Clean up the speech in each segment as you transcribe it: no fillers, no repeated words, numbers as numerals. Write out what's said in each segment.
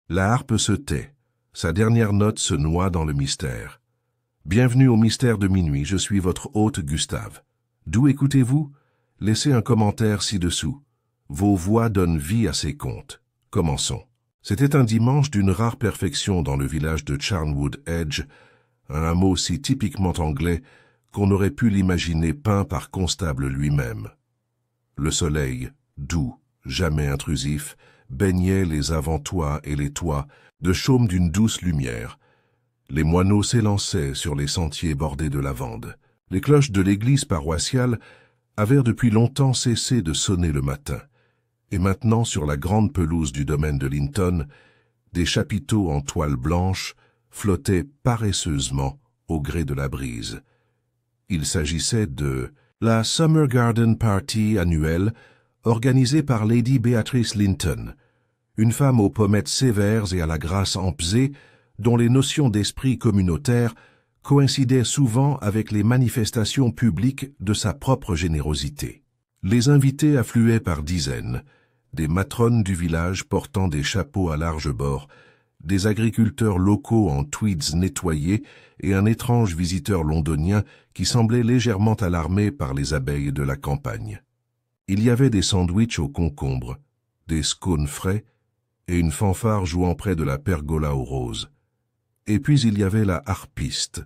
La harpe se tait. Sa dernière note se noie dans le mystère. Bienvenue au mystère de minuit, je suis votre hôte Gustave. D'où écoutez-vous? Laissez un commentaire ci-dessous. Vos voix donnent vie à ces contes. Commençons. C'était un dimanche d'une rare perfection dans le village de Charnwood Edge, un hameau si typiquement anglais qu'on aurait pu l'imaginer peint par Constable lui-même. Le soleil, doux, jamais intrusif, baignait les avant-toits et les toits de chaume d'une douce lumière. Les moineaux s'élançaient sur les sentiers bordés de lavande. Les cloches de l'église paroissiale avaient depuis longtemps cessé de sonner le matin. Et maintenant, sur la grande pelouse du domaine de Linton, des chapiteaux en toile blanche flottaient paresseusement au gré de la brise. Il s'agissait de la Summer Garden Party annuelle organisée par Lady Beatrice Linton, une femme aux pommettes sévères et à la grâce empesée, dont les notions d'esprit communautaire coïncidaient souvent avec les manifestations publiques de sa propre générosité. Les invités affluaient par dizaines, des matrones du village portant des chapeaux à large bord, des agriculteurs locaux en tweeds nettoyés et un étrange visiteur londonien qui semblait légèrement alarmé par les abeilles de la campagne. Il y avait des sandwichs aux concombres, des scones frais et une fanfare jouant près de la pergola aux roses. Et puis il y avait la harpiste.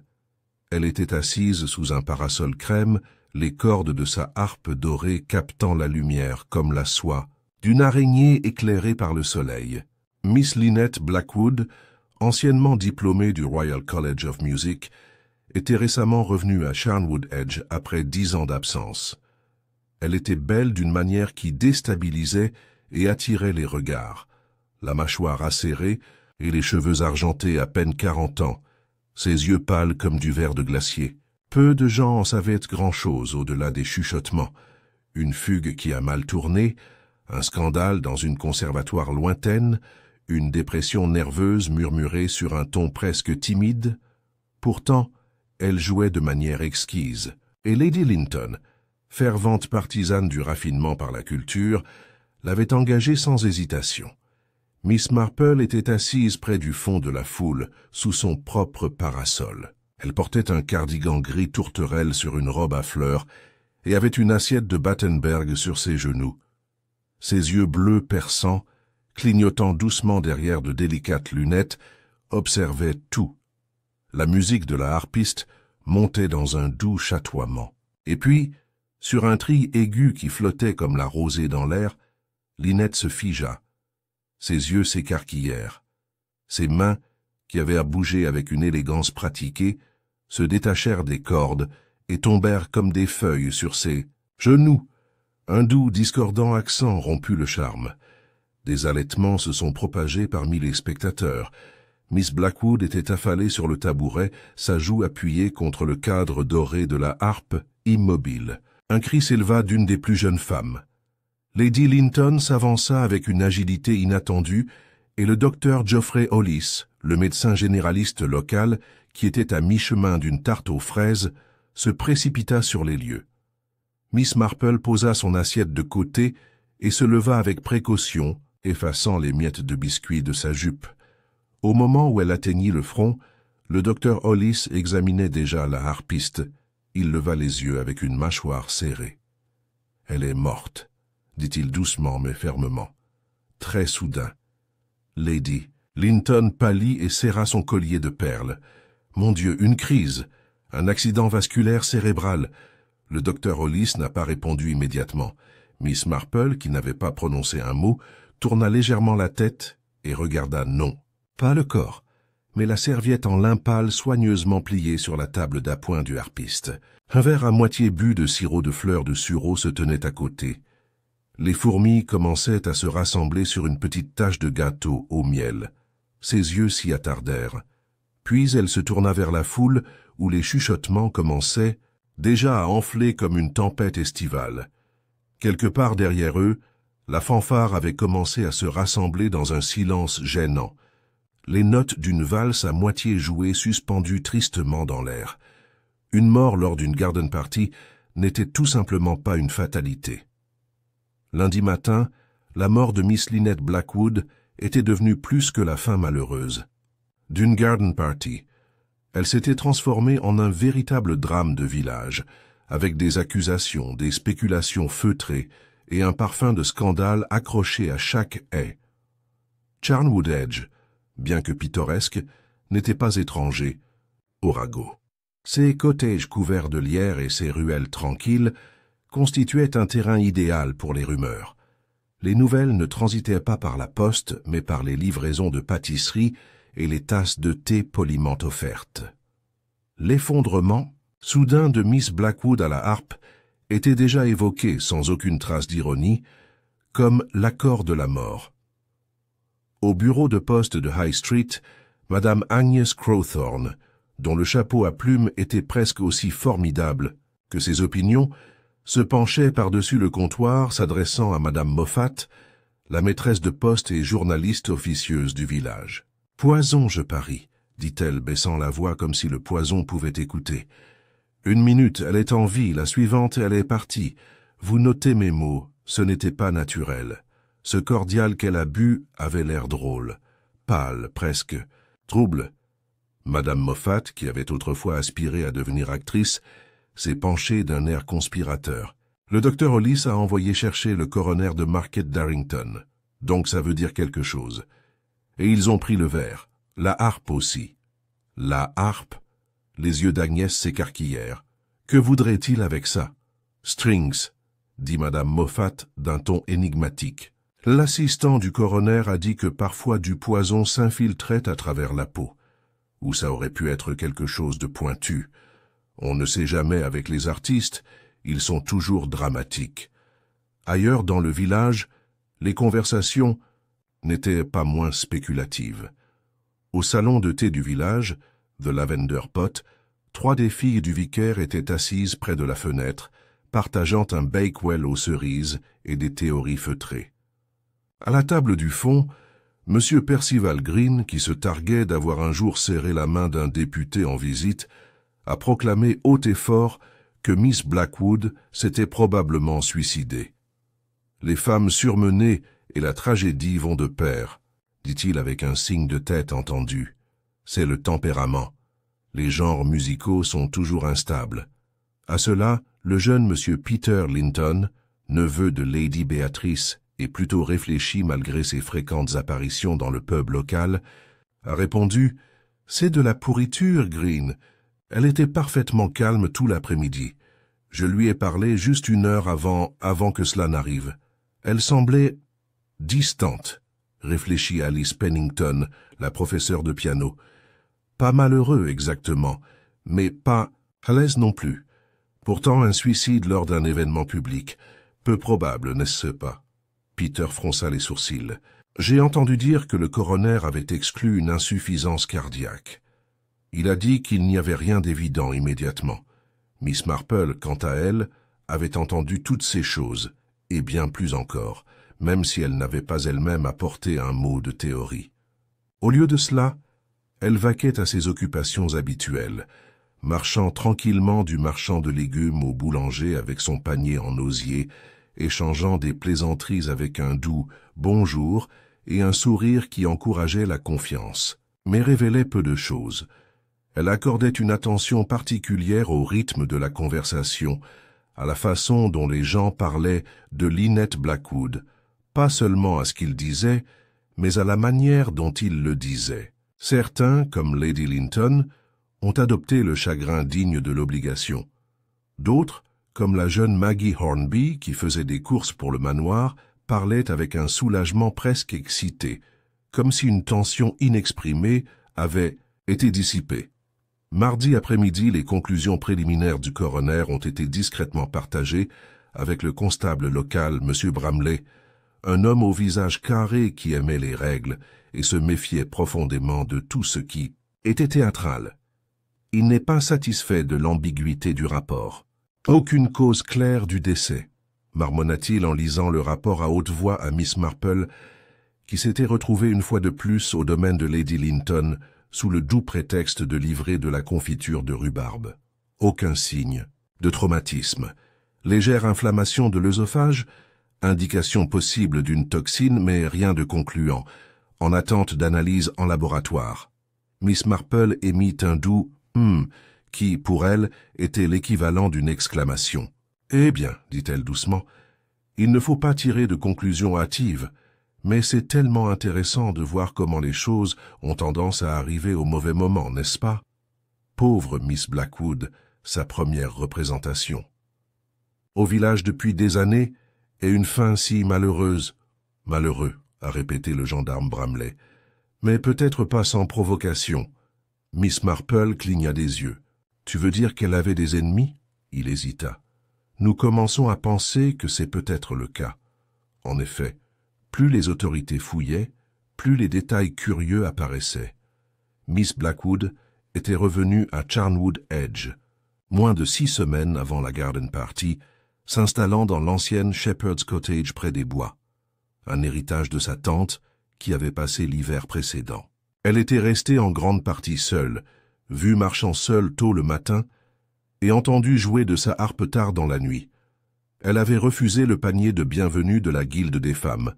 Elle était assise sous un parasol crème, les cordes de sa harpe dorée captant la lumière comme la soie d'une araignée éclairée par le soleil. Miss Lynette Blackwood, anciennement diplômée du Royal College of Music, était récemment revenue à Charnwood Edge après 10 ans d'absence. Elle était belle d'une manière qui déstabilisait et attirait les regards, la mâchoire acérée et les cheveux argentés à peine 40 ans, ses yeux pâles comme du verre de glacier. Peu de gens en savaient grand-chose au-delà des chuchotements. Une fugue qui a mal tourné, un scandale dans une conservatoire lointaine, une dépression nerveuse murmurée sur un ton presque timide. Pourtant, elle jouait de manière exquise, et Lady Linton, fervente partisane du raffinement par la culture, l'avait engagée sans hésitation. Miss Marple était assise près du fond de la foule, sous son propre parasol. Elle portait un cardigan gris tourterelle sur une robe à fleurs et avait une assiette de Battenberg sur ses genoux. Ses yeux bleus perçants, clignotant doucement derrière de délicates lunettes, observaient tout. La musique de la harpiste montait dans un doux chatoiement. Et puis, sur un tri aigu qui flottait comme la rosée dans l'air, Lynette se figea. Ses yeux s'écarquillèrent. Ses mains, qui avaient bougé avec une élégance pratiquée, se détachèrent des cordes et tombèrent comme des feuilles sur ses genoux. Un doux, discordant accent romput le charme. Des halètements se sont propagés parmi les spectateurs. Miss Blackwood était affalée sur le tabouret, sa joue appuyée contre le cadre doré de la harpe, immobile. Un cri s'éleva d'une des plus jeunes femmes. Lady Linton s'avança avec une agilité inattendue et le docteur Geoffrey Hollis, le médecin généraliste local, qui était à mi-chemin d'une tarte aux fraises, se précipita sur les lieux. Miss Marple posa son assiette de côté et se leva avec précaution, effaçant les miettes de biscuit de sa jupe. Au moment où elle atteignit le front, le docteur Hollis examinait déjà la harpiste. Il leva les yeux avec une mâchoire serrée. « Elle est morte », dit-il doucement mais fermement. Très soudain. Lady Linton pâlit et serra son collier de perles. « Mon Dieu, une crise, un accident vasculaire cérébral !» Le docteur Hollis n'a pas répondu immédiatement. Miss Marple, qui n'avait pas prononcé un mot, tourna légèrement la tête et regarda non. Pas le corps, mais la serviette en lin pâle soigneusement pliée sur la table d'appoint du harpiste. Un verre à moitié bu de sirop de fleurs de sureau se tenait à côté. Les fourmis commençaient à se rassembler sur une petite tache de gâteau au miel. Ses yeux s'y attardèrent. Puis elle se tourna vers la foule où les chuchotements commençaient déjà à enfler comme une tempête estivale. Quelque part derrière eux, la fanfare avait commencé à se rassembler dans un silence gênant. Les notes d'une valse à moitié jouée suspendues tristement dans l'air. Une mort lors d'une garden party n'était tout simplement pas une fatalité. Lundi matin, la mort de Miss Lynette Blackwood était devenue plus que la fin malheureuse. D'une garden party, elle s'était transformée en un véritable drame de village, avec des accusations, des spéculations feutrées et un parfum de scandale accroché à chaque haie. Charnwood Edge, bien que pittoresque, n'était pas étranger au ragot. Ses cottages couverts de lierre et ses ruelles tranquilles constituaient un terrain idéal pour les rumeurs. Les nouvelles ne transitaient pas par la poste, mais par les livraisons de pâtisseries et les tasses de thé poliment offertes. L'effondrement, soudain de Miss Blackwood à la harpe, était déjà évoqué sans aucune trace d'ironie, comme l'accord de la mort. Au bureau de poste de High Street, Madame Agnes Crowthorne, dont le chapeau à plumes était presque aussi formidable que ses opinions, se penchait par-dessus le comptoir s'adressant à Madame Moffat, la maîtresse de poste et journaliste officieuse du village. « Poison, je parie, » dit-elle, baissant la voix comme si le poison pouvait écouter. « Une minute, elle est en vie, la suivante, elle est partie. Vous notez mes mots, ce n'était pas naturel. Ce cordial qu'elle a bu avait l'air drôle, pâle, presque, trouble. » Madame Moffat, qui avait autrefois aspiré à devenir actrice, s'est penchée d'un air conspirateur. Le docteur Hollis a envoyé chercher le coroner de Market Darrington. Donc ça veut dire quelque chose. Et ils ont pris le verre. La harpe aussi. La harpe? Les yeux d'Agnès s'écarquillèrent. Que voudrait-il avec ça? Strings, dit Madame Moffat d'un ton énigmatique. L'assistant du coroner a dit que parfois du poison s'infiltrait à travers la peau. Ou ça aurait pu être quelque chose de pointu. On ne sait jamais avec les artistes, ils sont toujours dramatiques. Ailleurs dans le village, les conversations n'étaient pas moins spéculatives. Au salon de thé du village, The Lavender Pot, 3 des filles du vicaire étaient assises près de la fenêtre, partageant un Bakewell aux cerises et des théories feutrées. À la table du fond, M. Percival Green, qui se targuait d'avoir un jour serré la main d'un député en visite, a proclamé haut et fort que Miss Blackwood s'était probablement suicidée. « Les femmes surmenées et la tragédie vont de pair, » dit-il avec un signe de tête entendu. « C'est le tempérament. Les genres musicaux sont toujours instables. » À cela, le jeune M. Peter Linton, neveu de Lady Béatrice et plutôt réfléchi malgré ses fréquentes apparitions dans le pub local, a répondu « C'est de la pourriture, Green. Elle était parfaitement calme tout l'après-midi. Je lui ai parlé juste 1 heure avant que cela n'arrive. Elle semblait distante, » réfléchit Alice Pennington, la professeure de piano. « Pas malheureux exactement, mais pas à l'aise non plus. Pourtant un suicide lors d'un événement public, peu probable, n'est-ce pas ?» Peter fronça les sourcils. « J'ai entendu dire que le coroner avait exclu une insuffisance cardiaque. Il a dit qu'il n'y avait rien d'évident immédiatement. Miss Marple, quant à elle, avait entendu toutes ces choses, et bien plus encore, même si elle n'avait pas elle-même apporté un mot de théorie. Au lieu de cela, elle vaquait à ses occupations habituelles, marchant tranquillement du marchand de légumes au boulanger avec son panier en osier, échangeant des plaisanteries avec un doux « bonjour » et un sourire qui encourageait la confiance, mais révélait peu de choses. Elle accordait une attention particulière au rythme de la conversation, à la façon dont les gens parlaient de Lynette Blackwood, pas seulement à ce qu'ils disaient, mais à la manière dont ils le disaient. Certains, comme Lady Linton, ont adopté le chagrin digne de l'obligation. D'autres, comme la jeune Maggie Hornby, qui faisait des courses pour le manoir, parlaient avec un soulagement presque excité, comme si une tension inexprimée avait été dissipée. Mardi après-midi, les conclusions préliminaires du coroner ont été discrètement partagées avec le constable local, M. Bramley, un homme au visage carré qui aimait les règles et se méfiait profondément de tout ce qui était théâtral. Il n'est pas satisfait de l'ambiguïté du rapport. Aucune cause claire du décès, marmonna-t-il en lisant le rapport à haute voix à Miss Marple, qui s'était retrouvée une fois de plus au domaine de Lady Linton, sous le doux prétexte de livrer de la confiture de rhubarbe. Aucun signe de traumatisme. Légère inflammation de l'œsophage, indication possible d'une toxine, mais rien de concluant. en attente d'analyse en laboratoire. Miss Marple émit un doux « qui, pour elle, était l'équivalent d'une exclamation. « Eh bien, dit-elle doucement, il ne faut pas tirer de conclusions hâtives, mais c'est tellement intéressant de voir comment les choses ont tendance à arriver au mauvais moment, n'est-ce pas? Pauvre Miss Blackwood, sa première représentation. Au village depuis des années, et une fin si malheureuse. Malheureux, a répété le gendarme Bramley, mais peut-être pas sans provocation. Miss Marple cligna des yeux. Tu veux dire qu'elle avait des ennemis? Il hésita. Nous commençons à penser que c'est peut-être le cas. En effet, plus les autorités fouillaient, plus les détails curieux apparaissaient. Miss Blackwood était revenue à Charnwood Edge, moins de 6 semaines avant la garden party, s'installant dans l'ancienne Shepherd's Cottage près des bois, un héritage de sa tante qui avait passé l'hiver précédent. Elle était restée en grande partie seule, vue marchant seule tôt le matin, et entendue jouer de sa harpe tard dans la nuit. Elle avait refusé le panier de bienvenue de la guilde des femmes.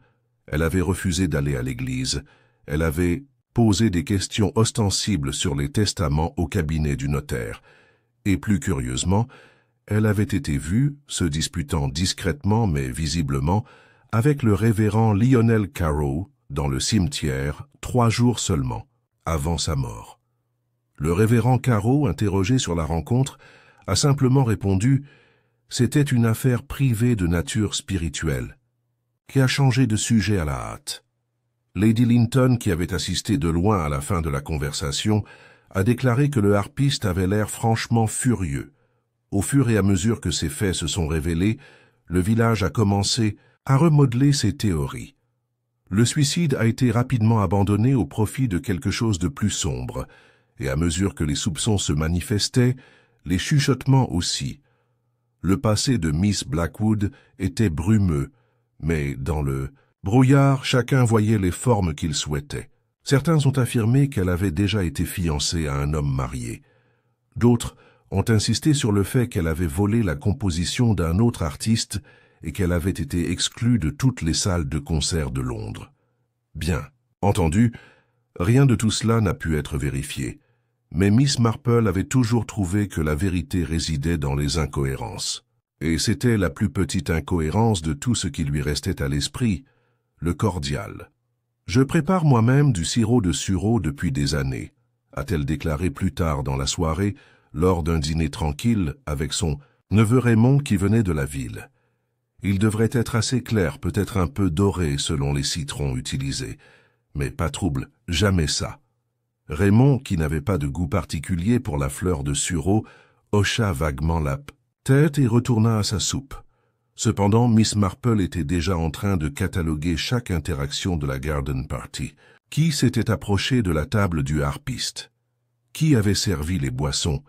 Elle avait refusé d'aller à l'église. Elle avait posé des questions ostensibles sur les testaments au cabinet du notaire. Et plus curieusement, elle avait été vue, se disputant discrètement mais visiblement, avec le révérend Lionel Carrow dans le cimetière 3 jours seulement, avant sa mort. Le révérend Carrow, interrogé sur la rencontre, a simplement répondu « C'était une affaire privée de nature spirituelle », qui a changé de sujet à la hâte. Lady Linton, qui avait assisté de loin à la fin de la conversation, a déclaré que le harpiste avait l'air franchement furieux. Au fur et à mesure que ces faits se sont révélés, le village a commencé à remodeler ses théories. Le suicide a été rapidement abandonné au profit de quelque chose de plus sombre, et à mesure que les soupçons se manifestaient, les chuchotements aussi. Le passé de Miss Blackwood était brumeux, mais dans le brouillard, chacun voyait les formes qu'il souhaitait. Certains ont affirmé qu'elle avait déjà été fiancée à un homme marié. D'autres ont insisté sur le fait qu'elle avait volé la composition d'un autre artiste et qu'elle avait été exclue de toutes les salles de concert de Londres. Bien entendu, rien de tout cela n'a pu être vérifié, mais Miss Marple avait toujours trouvé que la vérité résidait dans les incohérences. Et c'était la plus petite incohérence de tout ce qui lui restait à l'esprit, le cordial. « Je prépare moi-même du sirop de sureau depuis des années », a-t-elle déclaré plus tard dans la soirée, lors d'un dîner tranquille avec son neveu Raymond qui venait de la ville. Il devrait être assez clair, peut-être un peu doré selon les citrons utilisés, mais pas trouble, jamais ça. Raymond, qui n'avait pas de goût particulier pour la fleur de sureau, hocha vaguement la tête et retourna à sa soupe. Cependant, Miss Marple était déjà en train de cataloguer chaque interaction de la garden party. Qui s'était approché de la table du harpiste? Qui avait servi les boissons?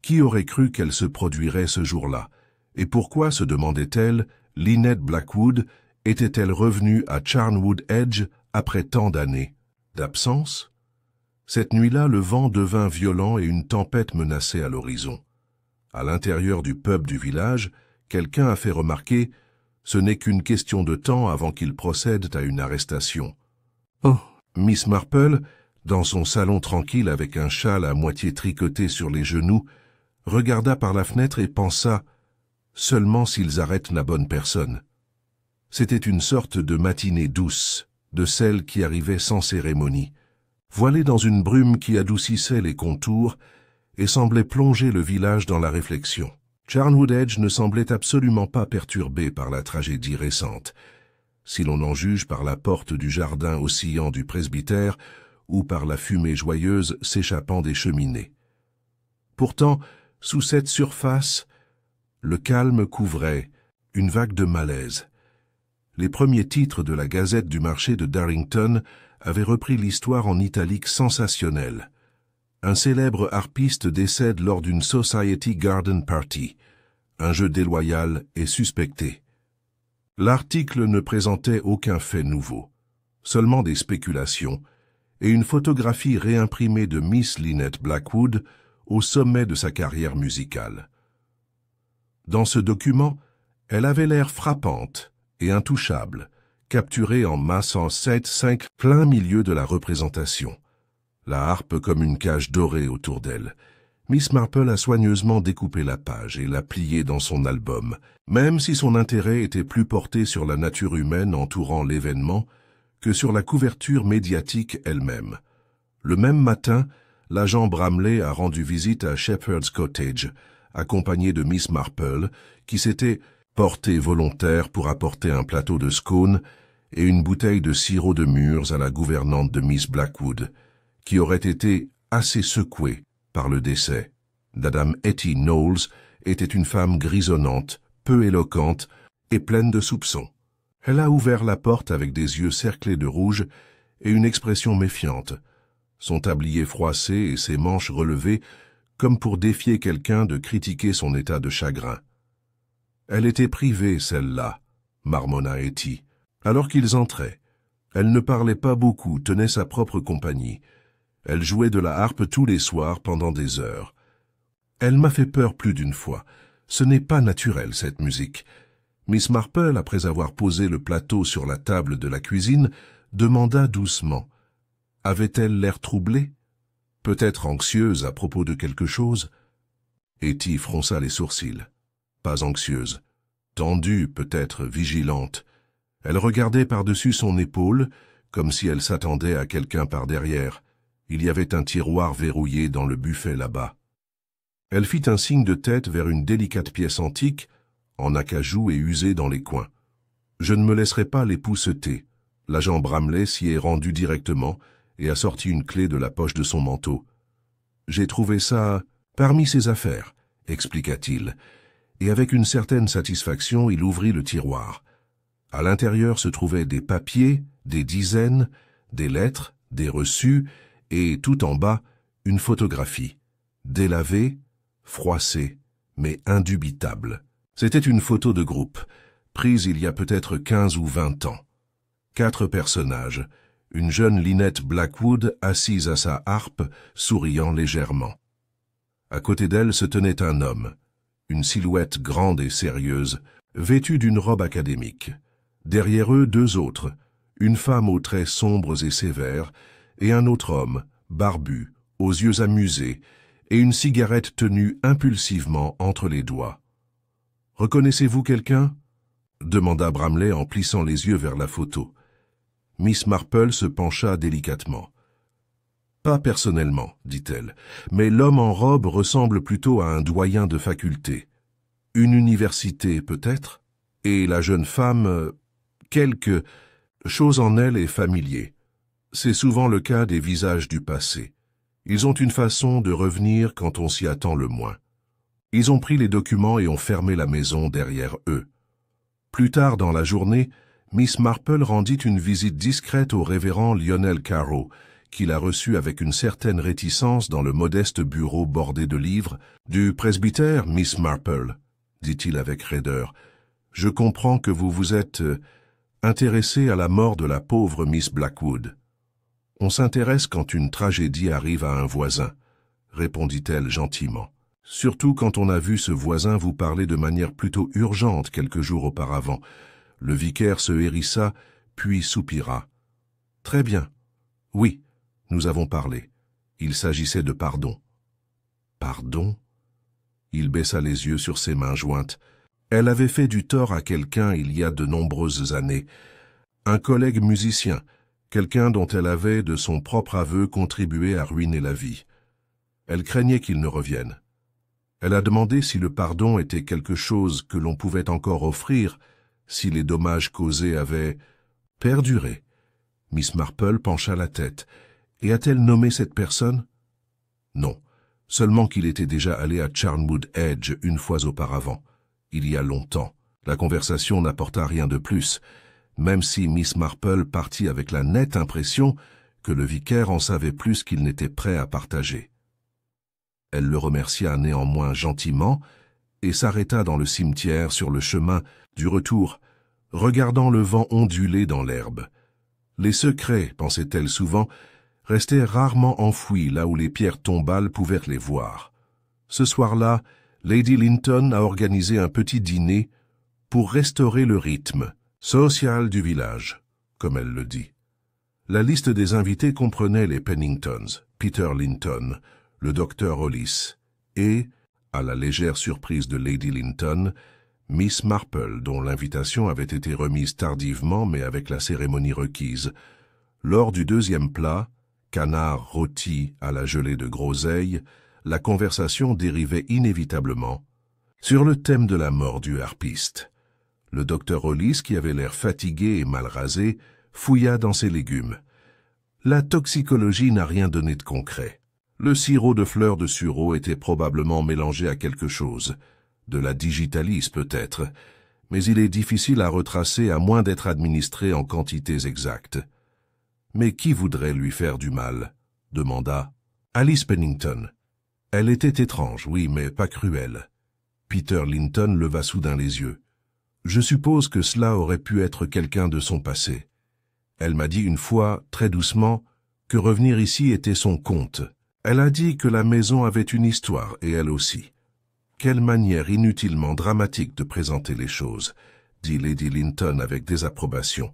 Qui aurait cru qu'elle se produirait ce jour-là? Et pourquoi, se demandait-elle, Lynette Blackwood était-elle revenue à Charnwood Edge après tant d'années d'absence? Cette nuit-là, le vent devint violent et une tempête menaçait à l'horizon. À l'intérieur du pub du village, quelqu'un a fait remarquer « Ce n'est qu'une question de temps avant qu'ils procèdent à une arrestation. » Oh. Miss Marple, dans son salon tranquille avec un châle à moitié tricoté sur les genoux, regarda par la fenêtre et pensa « Seulement s'ils arrêtent la bonne personne. » C'était une sorte de matinée douce, de celle qui arrivait sans cérémonie, voilée dans une brume qui adoucissait les contours et semblait plonger le village dans la réflexion. Charnwood Edge ne semblait absolument pas perturbé par la tragédie récente, si l'on en juge par la porte du jardin oscillant du presbytère ou par la fumée joyeuse s'échappant des cheminées. Pourtant, sous cette surface, le calme couvrait une vague de malaise. Les premiers titres de la Gazette du marché de Darrington avaient repris l'histoire en italique sensationnelle. Un célèbre harpiste décède lors d'une Society Garden Party, un jeu déloyal et suspecté. L'article ne présentait aucun fait nouveau, seulement des spéculations, et une photographie réimprimée de Miss Lynette Blackwood au sommet de sa carrière musicale. Dans ce document, elle avait l'air frappante et intouchable, capturés en masse en 7-5 plein milieu de la représentation. La harpe comme une cage dorée autour d'elle. Miss Marple a soigneusement découpé la page et l'a pliée dans son album, même si son intérêt était plus porté sur la nature humaine entourant l'événement que sur la couverture médiatique elle-même. Le même matin, l'agent Bramley a rendu visite à Shepherd's Cottage, accompagné de Miss Marple, qui s'était portée volontaire pour apporter un plateau de scones et une bouteille de sirop de mûres à la gouvernante de Miss Blackwood, qui aurait été assez secouée par le décès. Madame Hetty Knowles était une femme grisonnante, peu éloquente et pleine de soupçons. Elle a ouvert la porte avec des yeux cerclés de rouge et une expression méfiante, son tablier froissé et ses manches relevées comme pour défier quelqu'un de critiquer son état de chagrin. Elle était privée, celle-là, marmonna Hetty. Alors qu'ils entraient, elle ne parlait pas beaucoup, tenait sa propre compagnie. Elle jouait de la harpe tous les soirs pendant des heures. Elle m'a fait peur plus d'une fois. Ce n'est pas naturel, cette musique. Miss Marple, après avoir posé le plateau sur la table de la cuisine, demanda doucement. Avait-elle l'air troublée? Peut-être anxieuse à propos de quelque chose? Hetty fronça les sourcils. Pas anxieuse. Tendue, peut-être vigilante. Elle regardait par-dessus son épaule, comme si elle s'attendait à quelqu'un par derrière. Il y avait un tiroir verrouillé dans le buffet là-bas. Elle fit un signe de tête vers une délicate pièce antique, en acajou et usée dans les coins. Je ne me laisserai pas l'épousseter. L'agent Bramley s'y est rendu directement et a sorti une clé de la poche de son manteau. J'ai trouvé ça parmi ses affaires, expliqua-t-il, et avec une certaine satisfaction il ouvrit le tiroir. À l'intérieur se trouvaient des papiers, des dizaines, des lettres, des reçus, et tout en bas, une photographie, délavée, froissée, mais indubitable. C'était une photo de groupe, prise il y a peut-être 15 ou 20 ans. 4 personnages, une jeune Lynette Blackwood assise à sa harpe, souriant légèrement. À côté d'elle se tenait un homme, une silhouette grande et sérieuse, vêtue d'une robe académique. Derrière eux, 2 autres, une femme aux traits sombres et sévères, et un autre homme, barbu, aux yeux amusés, et une cigarette tenue impulsivement entre les doigts. « Reconnaissez-vous quelqu'un » demanda Bramley en plissant les yeux vers la photo. Miss Marple se pencha délicatement. « Pas personnellement, dit-elle, mais l'homme en robe ressemble plutôt à un doyen de faculté. Une université, peut-être ? Et la jeune femme, quelque chose en elle est familier. C'est souvent le cas des visages du passé. Ils ont une façon de revenir quand on s'y attend le moins. Ils ont pris les documents et ont fermé la maison derrière eux. Plus tard dans la journée, Miss Marple rendit une visite discrète au révérend Lionel Carroll, qui l'a reçu avec une certaine réticence dans le modeste bureau bordé de livres. « Du presbytère, Miss Marple, dit-il avec raideur. Je comprends que vous vous êtes intéressée à la mort de la pauvre Miss Blackwood. On s'intéresse quand une tragédie arrive à un voisin, répondit-elle gentiment. Surtout quand on a vu ce voisin vous parler de manière plutôt urgente quelques jours auparavant. Le vicaire se hérissa, puis soupira. Très bien. Oui, nous avons parlé. Il s'agissait de pardon. Pardon? Il baissa les yeux sur ses mains jointes. Elle avait fait du tort à quelqu'un il y a de nombreuses années. Un collègue musicien, quelqu'un dont elle avait, de son propre aveu, contribué à ruiner la vie. Elle craignait qu'il ne revienne. Elle a demandé si le pardon était quelque chose que l'on pouvait encore offrir, si les dommages causés avaient perduré. Miss Marple pencha la tête. Et a-t-elle nommé cette personne? Non, seulement qu'il était déjà allé à Charnwood Edge une fois auparavant, il y a longtemps. La conversation n'apporta rien de plus, même si Miss Marple partit avec la nette impression que le vicaire en savait plus qu'il n'était prêt à partager. Elle le remercia néanmoins gentiment et s'arrêta dans le cimetière sur le chemin du retour, regardant le vent onduler dans l'herbe. Les secrets, pensait-elle souvent, restaient rarement enfouis là où les pierres tombales pouvaient les voir. Ce soir-là, Lady Linton a organisé un petit dîner pour restaurer le rythme, Social du village, comme elle le dit. La liste des invités comprenait les Penningtons, Peter Linton, le docteur Hollis et, à la légère surprise de Lady Linton, Miss Marple, dont l'invitation avait été remise tardivement mais avec la cérémonie requise. Lors du deuxième plat, canard rôti à la gelée de groseille, la conversation dérivait inévitablement sur le thème de la mort du harpiste. Le docteur Hollis, qui avait l'air fatigué et mal rasé, fouilla dans ses légumes. La toxicologie n'a rien donné de concret. Le sirop de fleurs de sureau était probablement mélangé à quelque chose. De la digitalis peut-être, mais il est difficile à retracer à moins d'être administré en quantités exactes. Mais qui voudrait lui faire du mal? Demanda Alice Pennington. Elle était étrange, oui, mais pas cruelle. Peter Linton leva soudain les yeux. Je suppose que cela aurait pu être quelqu'un de son passé. Elle m'a dit une fois, très doucement, que revenir ici était son compte. Elle a dit que la maison avait une histoire, et elle aussi. Quelle manière inutilement dramatique de présenter les choses, dit Lady Linton avec désapprobation.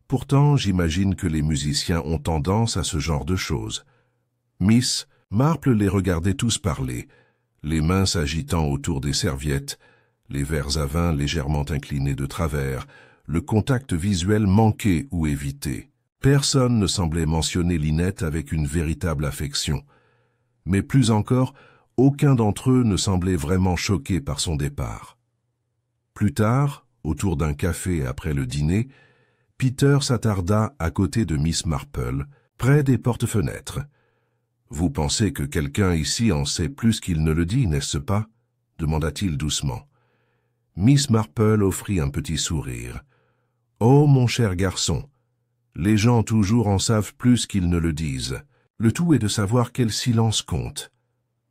Pourtant, j'imagine que les musiciens ont tendance à ce genre de choses. Miss Marple les regardait tous parler, les mains s'agitant autour des serviettes, les verres à vin légèrement inclinés de travers, le contact visuel manqué ou évité. Personne ne semblait mentionner Lynette avec une véritable affection. Mais plus encore, aucun d'entre eux ne semblait vraiment choqué par son départ. Plus tard, autour d'un café après le dîner, Peter s'attarda à côté de Miss Marple, près des porte-fenêtres. « Vous pensez que quelqu'un ici en sait plus qu'il ne le dit, n'est-ce pas ?» demanda-t-il doucement. Miss Marple offrit un petit sourire. « Oh, mon cher garçon, les gens toujours en savent plus qu'ils ne le disent. Le tout est de savoir quel silence compte. »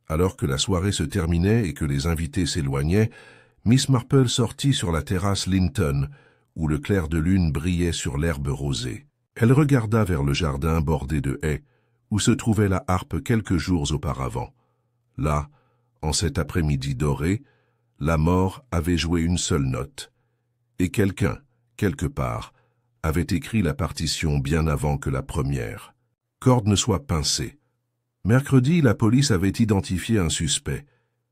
Alors que la soirée se terminait et que les invités s'éloignaient, Miss Marple sortit sur la terrasse Linton, où le clair de lune brillait sur l'herbe rosée. Elle regarda vers le jardin bordé de haies, où se trouvait la harpe quelques jours auparavant. Là, en cet après-midi doré, la mort avait joué une seule note, et quelqu'un, quelque part, avait écrit la partition bien avant que la première. Corde ne soit pincée. Mercredi, la police avait identifié un suspect.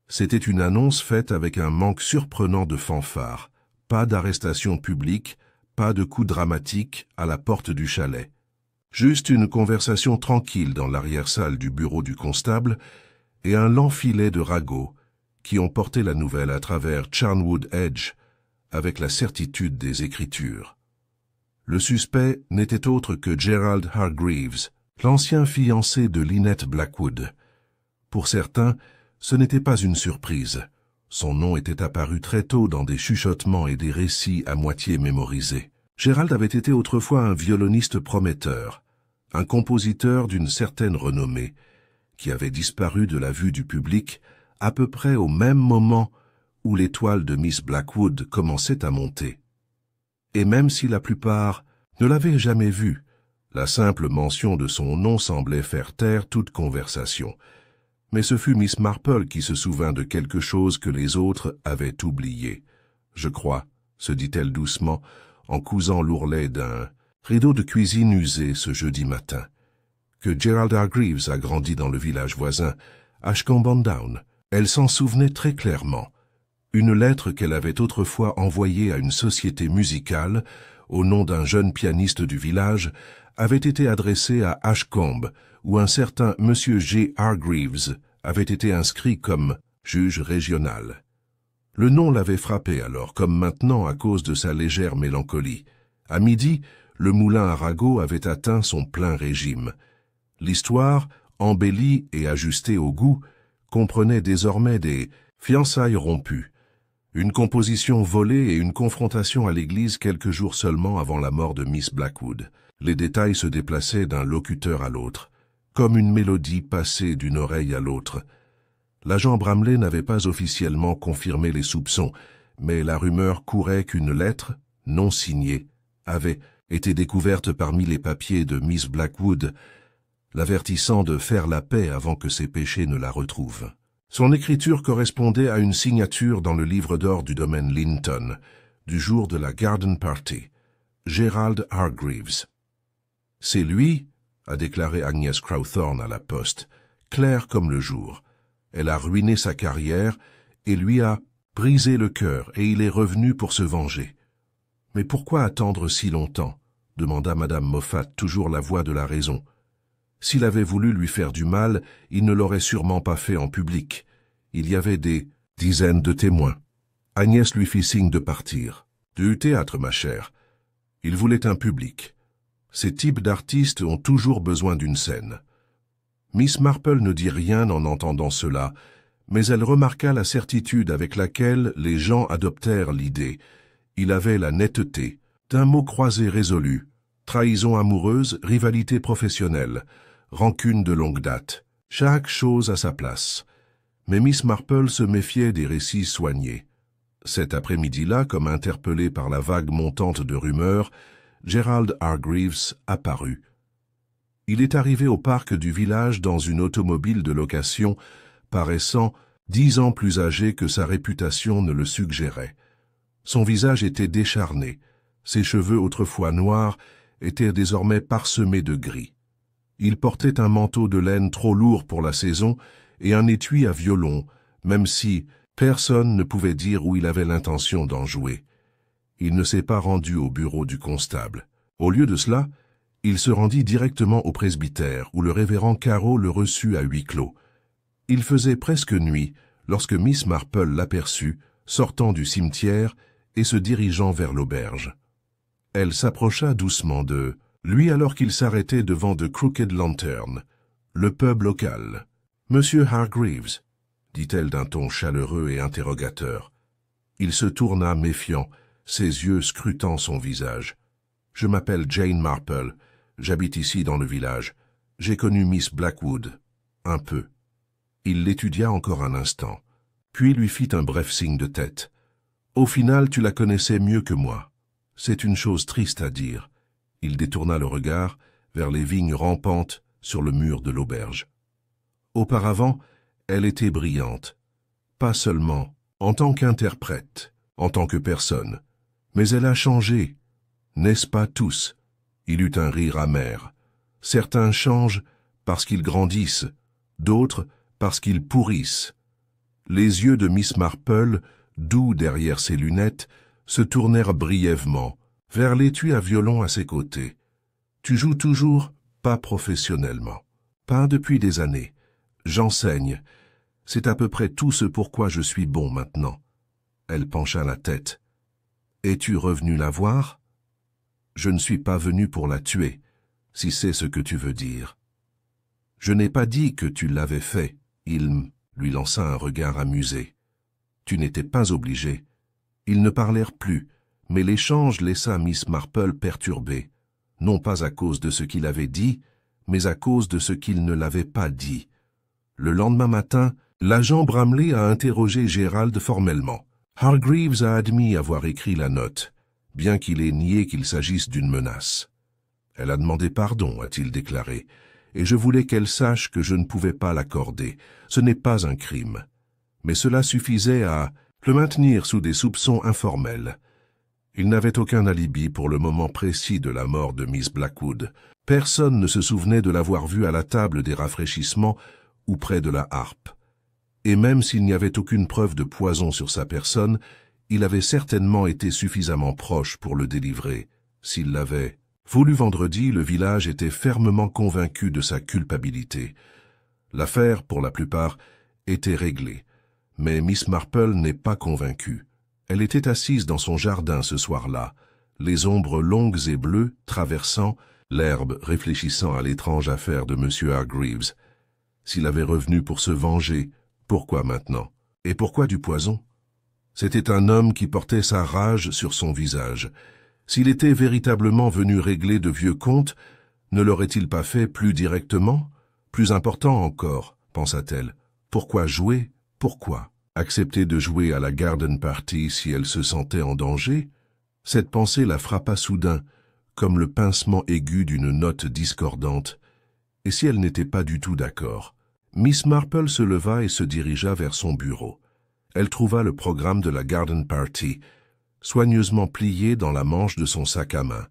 C'était une annonce faite avec un manque surprenant de fanfare. Pas d'arrestation publique, pas de coup dramatique à la porte du chalet. Juste une conversation tranquille dans l'arrière-salle du bureau du constable et un lent filet de ragots qui ont porté la nouvelle à travers Charnwood Edge avec la certitude des écritures. Le suspect n'était autre que Gerald Hargreaves, l'ancien fiancé de Lynette Blackwood. Pour certains, ce n'était pas une surprise. Son nom était apparu très tôt dans des chuchotements et des récits à moitié mémorisés. Gerald avait été autrefois un violoniste prometteur, un compositeur d'une certaine renommée, qui avait disparu de la vue du public à peu près au même moment où l'étoile de Miss Blackwood commençait à monter. Et même si la plupart ne l'avaient jamais vu, la simple mention de son nom semblait faire taire toute conversation. Mais ce fut Miss Marple qui se souvint de quelque chose que les autres avaient oublié. « Je crois », se dit-elle doucement, en cousant l'ourlet d'un rideau de cuisine usé ce jeudi matin, que Gerald Hargreaves a grandi dans le village voisin, Ashcombe Down. Elle s'en souvenait très clairement. Une lettre qu'elle avait autrefois envoyée à une société musicale, au nom d'un jeune pianiste du village, avait été adressée à Ashcombe, où un certain Monsieur G. Hargreaves avait été inscrit comme juge régional. Le nom l'avait frappé alors, comme maintenant à cause de sa légère mélancolie. À midi, le moulin à ragots avait atteint son plein régime. L'histoire, embellie et ajustée au goût, comprenait désormais des fiançailles rompues, une composition volée et une confrontation à l'église quelques jours seulement avant la mort de Miss Blackwood. Les détails se déplaçaient d'un locuteur à l'autre, comme une mélodie passée d'une oreille à l'autre. L'agent Bramley n'avait pas officiellement confirmé les soupçons, mais la rumeur courait qu'une lettre, non signée, avait été découverte parmi les papiers de Miss Blackwood, l'avertissant de faire la paix avant que ses péchés ne la retrouvent. Son écriture correspondait à une signature dans le livre d'or du domaine Linton, du jour de la Garden Party. Gerald Hargreaves. « C'est lui » a déclaré Agnès Crowthorne à la poste, clair comme le jour. Elle a ruiné sa carrière et lui a brisé le cœur et il est revenu pour se venger. « Mais pourquoi attendre si longtemps ?» demanda Madame Moffat, toujours la voix de la raison. S'il avait voulu lui faire du mal, il ne l'aurait sûrement pas fait en public. Il y avait des dizaines de témoins. Agnès lui fit signe de partir. « Du théâtre, ma chère. » Il voulait un public. Ces types d'artistes ont toujours besoin d'une scène. Miss Marple ne dit rien en entendant cela, mais elle remarqua la certitude avec laquelle les gens adoptèrent l'idée. Il avait la netteté d'un mot croisé résolu, trahison amoureuse, rivalité professionnelle, rancune de longue date, chaque chose à sa place. Mais Miss Marple se méfiait des récits soignés. Cet après-midi-là, comme interpellé par la vague montante de rumeurs, Gerald Hargreaves apparut. Il est arrivé au parc du village dans une automobile de location, paraissant 10 ans plus âgé que sa réputation ne le suggérait. Son visage était décharné, ses cheveux autrefois noirs étaient désormais parsemés de gris. Il portait un manteau de laine trop lourd pour la saison et un étui à violon, même si personne ne pouvait dire où il avait l'intention d'en jouer. Il ne s'est pas rendu au bureau du constable. Au lieu de cela, il se rendit directement au presbytère, où le révérend Caro le reçut à huis clos. Il faisait presque nuit lorsque Miss Marple l'aperçut, sortant du cimetière et se dirigeant vers l'auberge. Elle s'approcha doucement de lui alors qu'il s'arrêtait devant The Crooked Lantern, le pub local. « Monsieur Hargreaves » dit-elle d'un ton chaleureux et interrogateur. Il se tourna méfiant, ses yeux scrutant son visage. « Je m'appelle Jane Marple. J'habite ici dans le village. J'ai connu Miss Blackwood. Un peu. » Il l'étudia encore un instant, puis lui fit un bref signe de tête. « Au final, tu la connaissais mieux que moi. C'est une chose triste à dire. » Il détourna le regard vers les vignes rampantes sur le mur de l'auberge. Auparavant, elle était brillante. Pas seulement en tant qu'interprète, en tant que personne, mais elle a changé. N'est-ce pas tous? Il eut un rire amer. Certains changent parce qu'ils grandissent, d'autres parce qu'ils pourrissent. Les yeux de Miss Marple, doux derrière ses lunettes, se tournèrent brièvement vers l'étui à violon à ses côtés. « Tu joues toujours? Pas professionnellement. Pas depuis des années. J'enseigne. C'est à peu près tout ce pourquoi je suis bon maintenant. » Elle pencha la tête. « Es-tu revenu la voir? » « Je ne suis pas venu pour la tuer, si c'est ce que tu veux dire. »« Je n'ai pas dit que tu l'avais fait. » Il lui lança un regard amusé. « Tu n'étais pas obligé. » Ils ne parlèrent plus, mais l'échange laissa Miss Marple perturbée, non pas à cause de ce qu'il avait dit, mais à cause de ce qu'il ne l'avait pas dit. Le lendemain matin, l'agent Bramley a interrogé Gérald formellement. Hargreaves a admis avoir écrit la note, bien qu'il ait nié qu'il s'agisse d'une menace. « Elle a demandé pardon, a-t-il déclaré, et je voulais qu'elle sache que je ne pouvais pas l'accorder. Ce n'est pas un crime. Mais cela suffisait à le maintenir sous des soupçons informels. Il n'avait aucun alibi pour le moment précis de la mort de Miss Blackwood. Personne ne se souvenait de l'avoir vue à la table des rafraîchissements ou près de la harpe. Et même s'il n'y avait aucune preuve de poison sur sa personne, il avait certainement été suffisamment proche pour le délivrer. S'il l'avait voulu vendredi, le village était fermement convaincu de sa culpabilité. L'affaire, pour la plupart, était réglée. Mais Miss Marple n'est pas convaincue. Elle était assise dans son jardin ce soir-là, les ombres longues et bleues traversant, l'herbe réfléchissant à l'étrange affaire de M. Hargreaves. S'il avait revenu pour se venger, pourquoi maintenant? Et pourquoi du poison? C'était un homme qui portait sa rage sur son visage. S'il était véritablement venu régler de vieux comptes, ne l'aurait-il pas fait plus directement? Plus important encore, pensa-t-elle. Pourquoi jouer? Pourquoi? Accepter de jouer à la garden party si elle se sentait en danger? Cette pensée la frappa soudain, comme le pincement aigu d'une note discordante. Et si elle n'était pas du tout d'accord? Miss Marple se leva et se dirigea vers son bureau. Elle trouva le programme de la garden party, soigneusement plié dans la manche de son sac à main.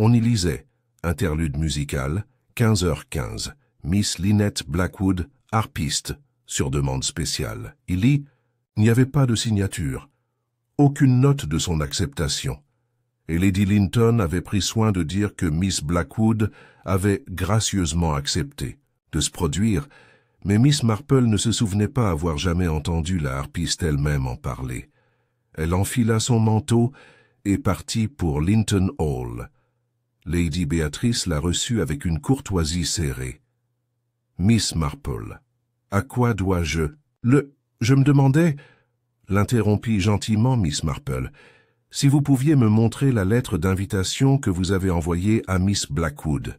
On y lisait « Interlude musical, 15h15, Miss Lynette Blackwood, harpiste, sur demande spéciale ». Il lit « Il n'y avait pas de signature, aucune note de son acceptation. » Et Lady Linton avait pris soin de dire que Miss Blackwood avait gracieusement accepté de se produire, mais Miss Marple ne se souvenait pas avoir jamais entendu la harpiste elle-même en parler. Elle enfila son manteau et partit pour Linton Hall. Lady Béatrice la reçut avec une courtoisie serrée. « Miss Marple, à quoi dois-je... »« Je me demandais... » l'interrompit gentiment Miss Marple. « Si vous pouviez me montrer la lettre d'invitation que vous avez envoyée à Miss Blackwood,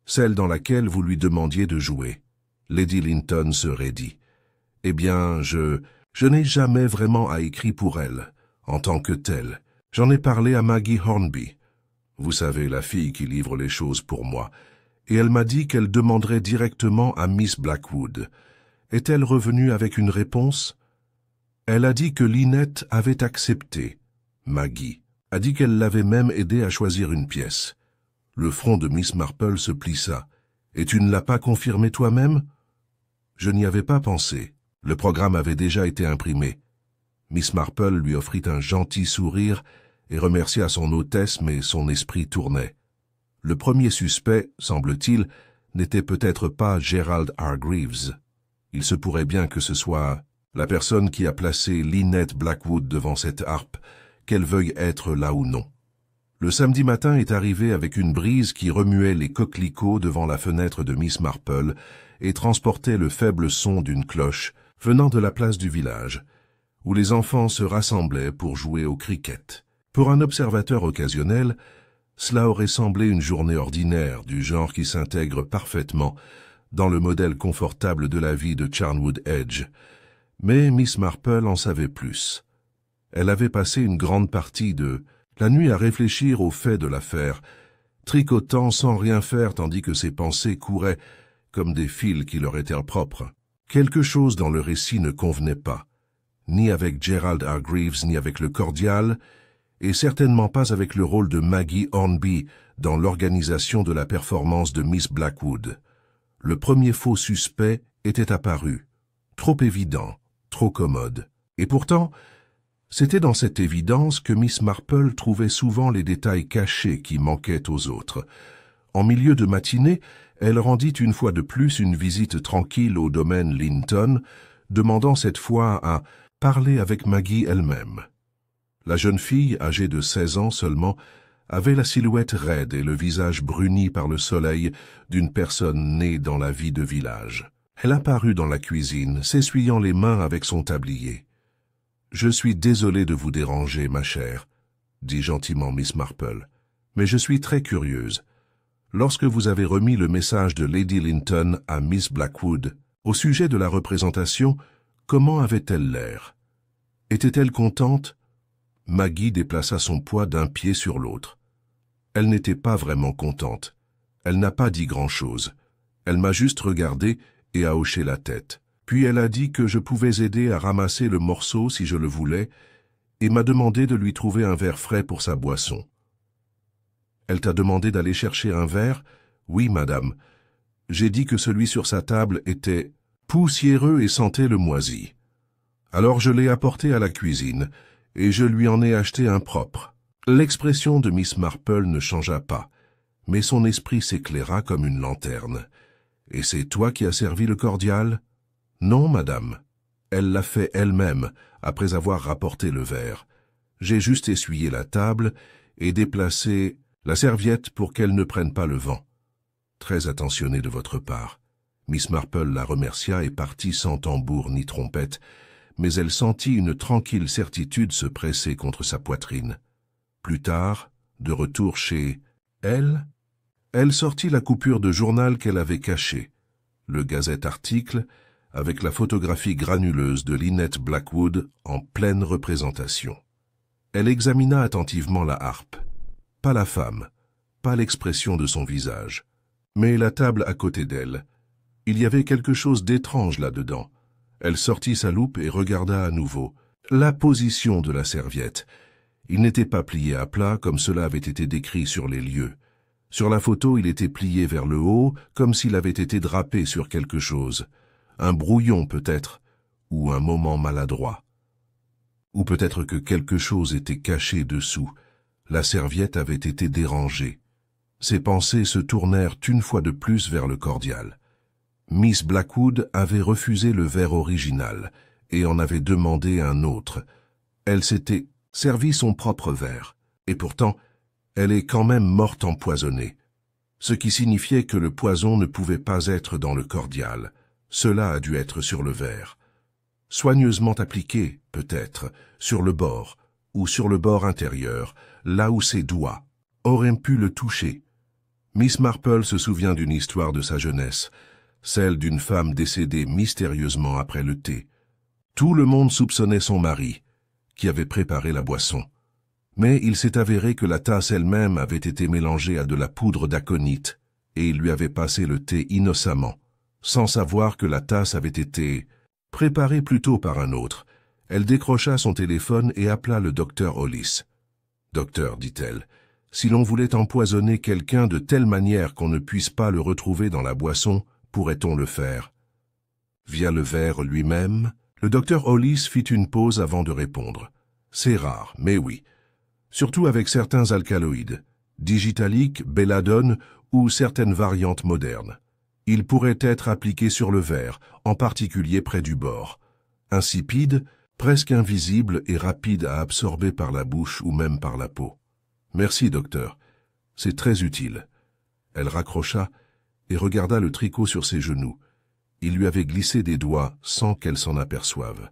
celle dans laquelle vous lui demandiez de jouer. » Lady Linton se raidit. « Eh bien, je n'ai jamais vraiment écrit pour elle, en tant que telle. J'en ai parlé à Maggie Hornby. Vous savez, la fille qui livre les choses pour moi. Et elle m'a dit qu'elle demanderait directement à Miss Blackwood. Est-elle revenue avec une réponse? Elle a dit que Lynette avait accepté. Maggie a dit qu'elle l'avait même aidé à choisir une pièce. Le front de Miss Marple se plissa. « Et tu ne l'as pas confirmé toi-même » ? Je n'y avais pas pensé. Le programme avait déjà été imprimé. Miss Marple lui offrit un gentil sourire et remercia son hôtesse, mais son esprit tournait. Le premier suspect, semble-t-il, n'était peut-être pas Gerald Hargreaves. Il se pourrait bien que ce soit la personne qui a placé Lynette Blackwood devant cette harpe, qu'elle veuille être là ou non. Le samedi matin est arrivé avec une brise qui remuait les coquelicots devant la fenêtre de Miss Marple et transportait le faible son d'une cloche venant de la place du village, où les enfants se rassemblaient pour jouer au cricket. Pour un observateur occasionnel, cela aurait semblé une journée ordinaire du genre qui s'intègre parfaitement dans le modèle confortable de la vie de Charnwood Edge. Mais Miss Marple en savait plus. Elle avait passé une grande partie de la nuit à réfléchir aux faits de l'affaire, tricotant sans rien faire tandis que ses pensées couraient comme des fils qui leur étaient propres. Quelque chose dans le récit ne convenait pas, ni avec Gerald Hargreaves ni avec le cordial, et certainement pas avec le rôle de Maggie Hornby dans l'organisation de la performance de Miss Blackwood. Le premier faux suspect était apparu, trop évident, trop commode. Et pourtant, c'était dans cette évidence que Miss Marple trouvait souvent les détails cachés qui manquaient aux autres. En milieu de matinée, elle rendit une fois de plus une visite tranquille au domaine Linton, demandant cette fois à parler avec Maggie elle-même. La jeune fille, âgée de 16 ans seulement, avait la silhouette raide et le visage bruni par le soleil d'une personne née dans la vie de village. Elle apparut dans la cuisine, s'essuyant les mains avec son tablier. « Je suis désolé de vous déranger, ma chère, » dit gentiment Miss Marple, « mais je suis très curieuse. Lorsque vous avez remis le message de Lady Linton à Miss Blackwood, au sujet de la représentation, comment avait-elle l'air? Était-elle contente? » Maggie déplaça son poids d'un pied sur l'autre. Elle n'était pas vraiment contente. Elle n'a pas dit grand-chose. Elle m'a juste regardé et a hoché la tête. Puis elle a dit que je pouvais aider à ramasser le morceau si je le voulais et m'a demandé de lui trouver un verre frais pour sa boisson. Elle t'a demandé d'aller chercher un verre? Oui, madame. J'ai dit que celui sur sa table était poussiéreux et sentait le moisi. Alors je l'ai apporté à la cuisine et je lui en ai acheté un propre. L'expression de Miss Marple ne changea pas, mais son esprit s'éclaira comme une lanterne. Et c'est toi qui as servi le cordial? Non, madame. Elle l'a fait elle-même, après avoir rapporté le verre. J'ai juste essuyé la table et déplacé la serviette pour qu'elle ne prenne pas le vent. Très attentionné de votre part. Miss Marple la remercia et partit sans tambour ni trompette, mais elle sentit une tranquille certitude se presser contre sa poitrine. Plus tard, de retour chez elle, elle sortit la coupure de journal qu'elle avait cachée, le gazette-article, avec la photographie granuleuse de Lynette Blackwood en pleine représentation. Elle examina attentivement la harpe. Pas la femme, pas l'expression de son visage, mais la table à côté d'elle. Il y avait quelque chose d'étrange là-dedans. Elle sortit sa loupe et regarda à nouveau. La position de la serviette. Il n'était pas plié à plat comme cela avait été décrit sur les lieux. Sur la photo, il était plié vers le haut, comme s'il avait été drapé sur quelque chose. Un brouillon peut-être, ou un moment maladroit. Ou peut-être que quelque chose était caché dessous. La serviette avait été dérangée. Ses pensées se tournèrent une fois de plus vers le cordial. Miss Blackwood avait refusé le verre original et en avait demandé un autre. Elle s'était servi son propre verre, et pourtant, elle est quand même morte empoisonnée, ce qui signifiait que le poison ne pouvait pas être dans le cordial. Cela a dû être sur le verre. Soigneusement appliqué, peut-être, sur le bord, ou sur le bord intérieur, là où ses doigts auraient pu le toucher. Miss Marple se souvient d'une histoire de sa jeunesse, celle d'une femme décédée mystérieusement après le thé. Tout le monde soupçonnait son mari, qui avait préparé la boisson. Mais il s'est avéré que la tasse elle-même avait été mélangée à de la poudre d'aconite, et il lui avait passé le thé innocemment, sans savoir que la tasse avait été préparée plus tôt par un autre. Elle décrocha son téléphone et appela le docteur Hollis. « Docteur, dit-elle, si l'on voulait empoisonner quelqu'un de telle manière qu'on ne puisse pas le retrouver dans la boisson, pourrait-on le faire? Via le verre lui-même ?» Le docteur Hollis fit une pause avant de répondre. « C'est rare, mais oui. Surtout avec certains alcaloïdes, digitalique, belladone ou certaines variantes modernes. Il pourrait être appliqué sur le verre, en particulier près du bord. Insipide, presque invisible et rapide à absorber par la bouche ou même par la peau. Merci, docteur. C'est très utile. » Elle raccrocha et regarda le tricot sur ses genoux. Il lui avait glissé des doigts sans qu'elle s'en aperçoive.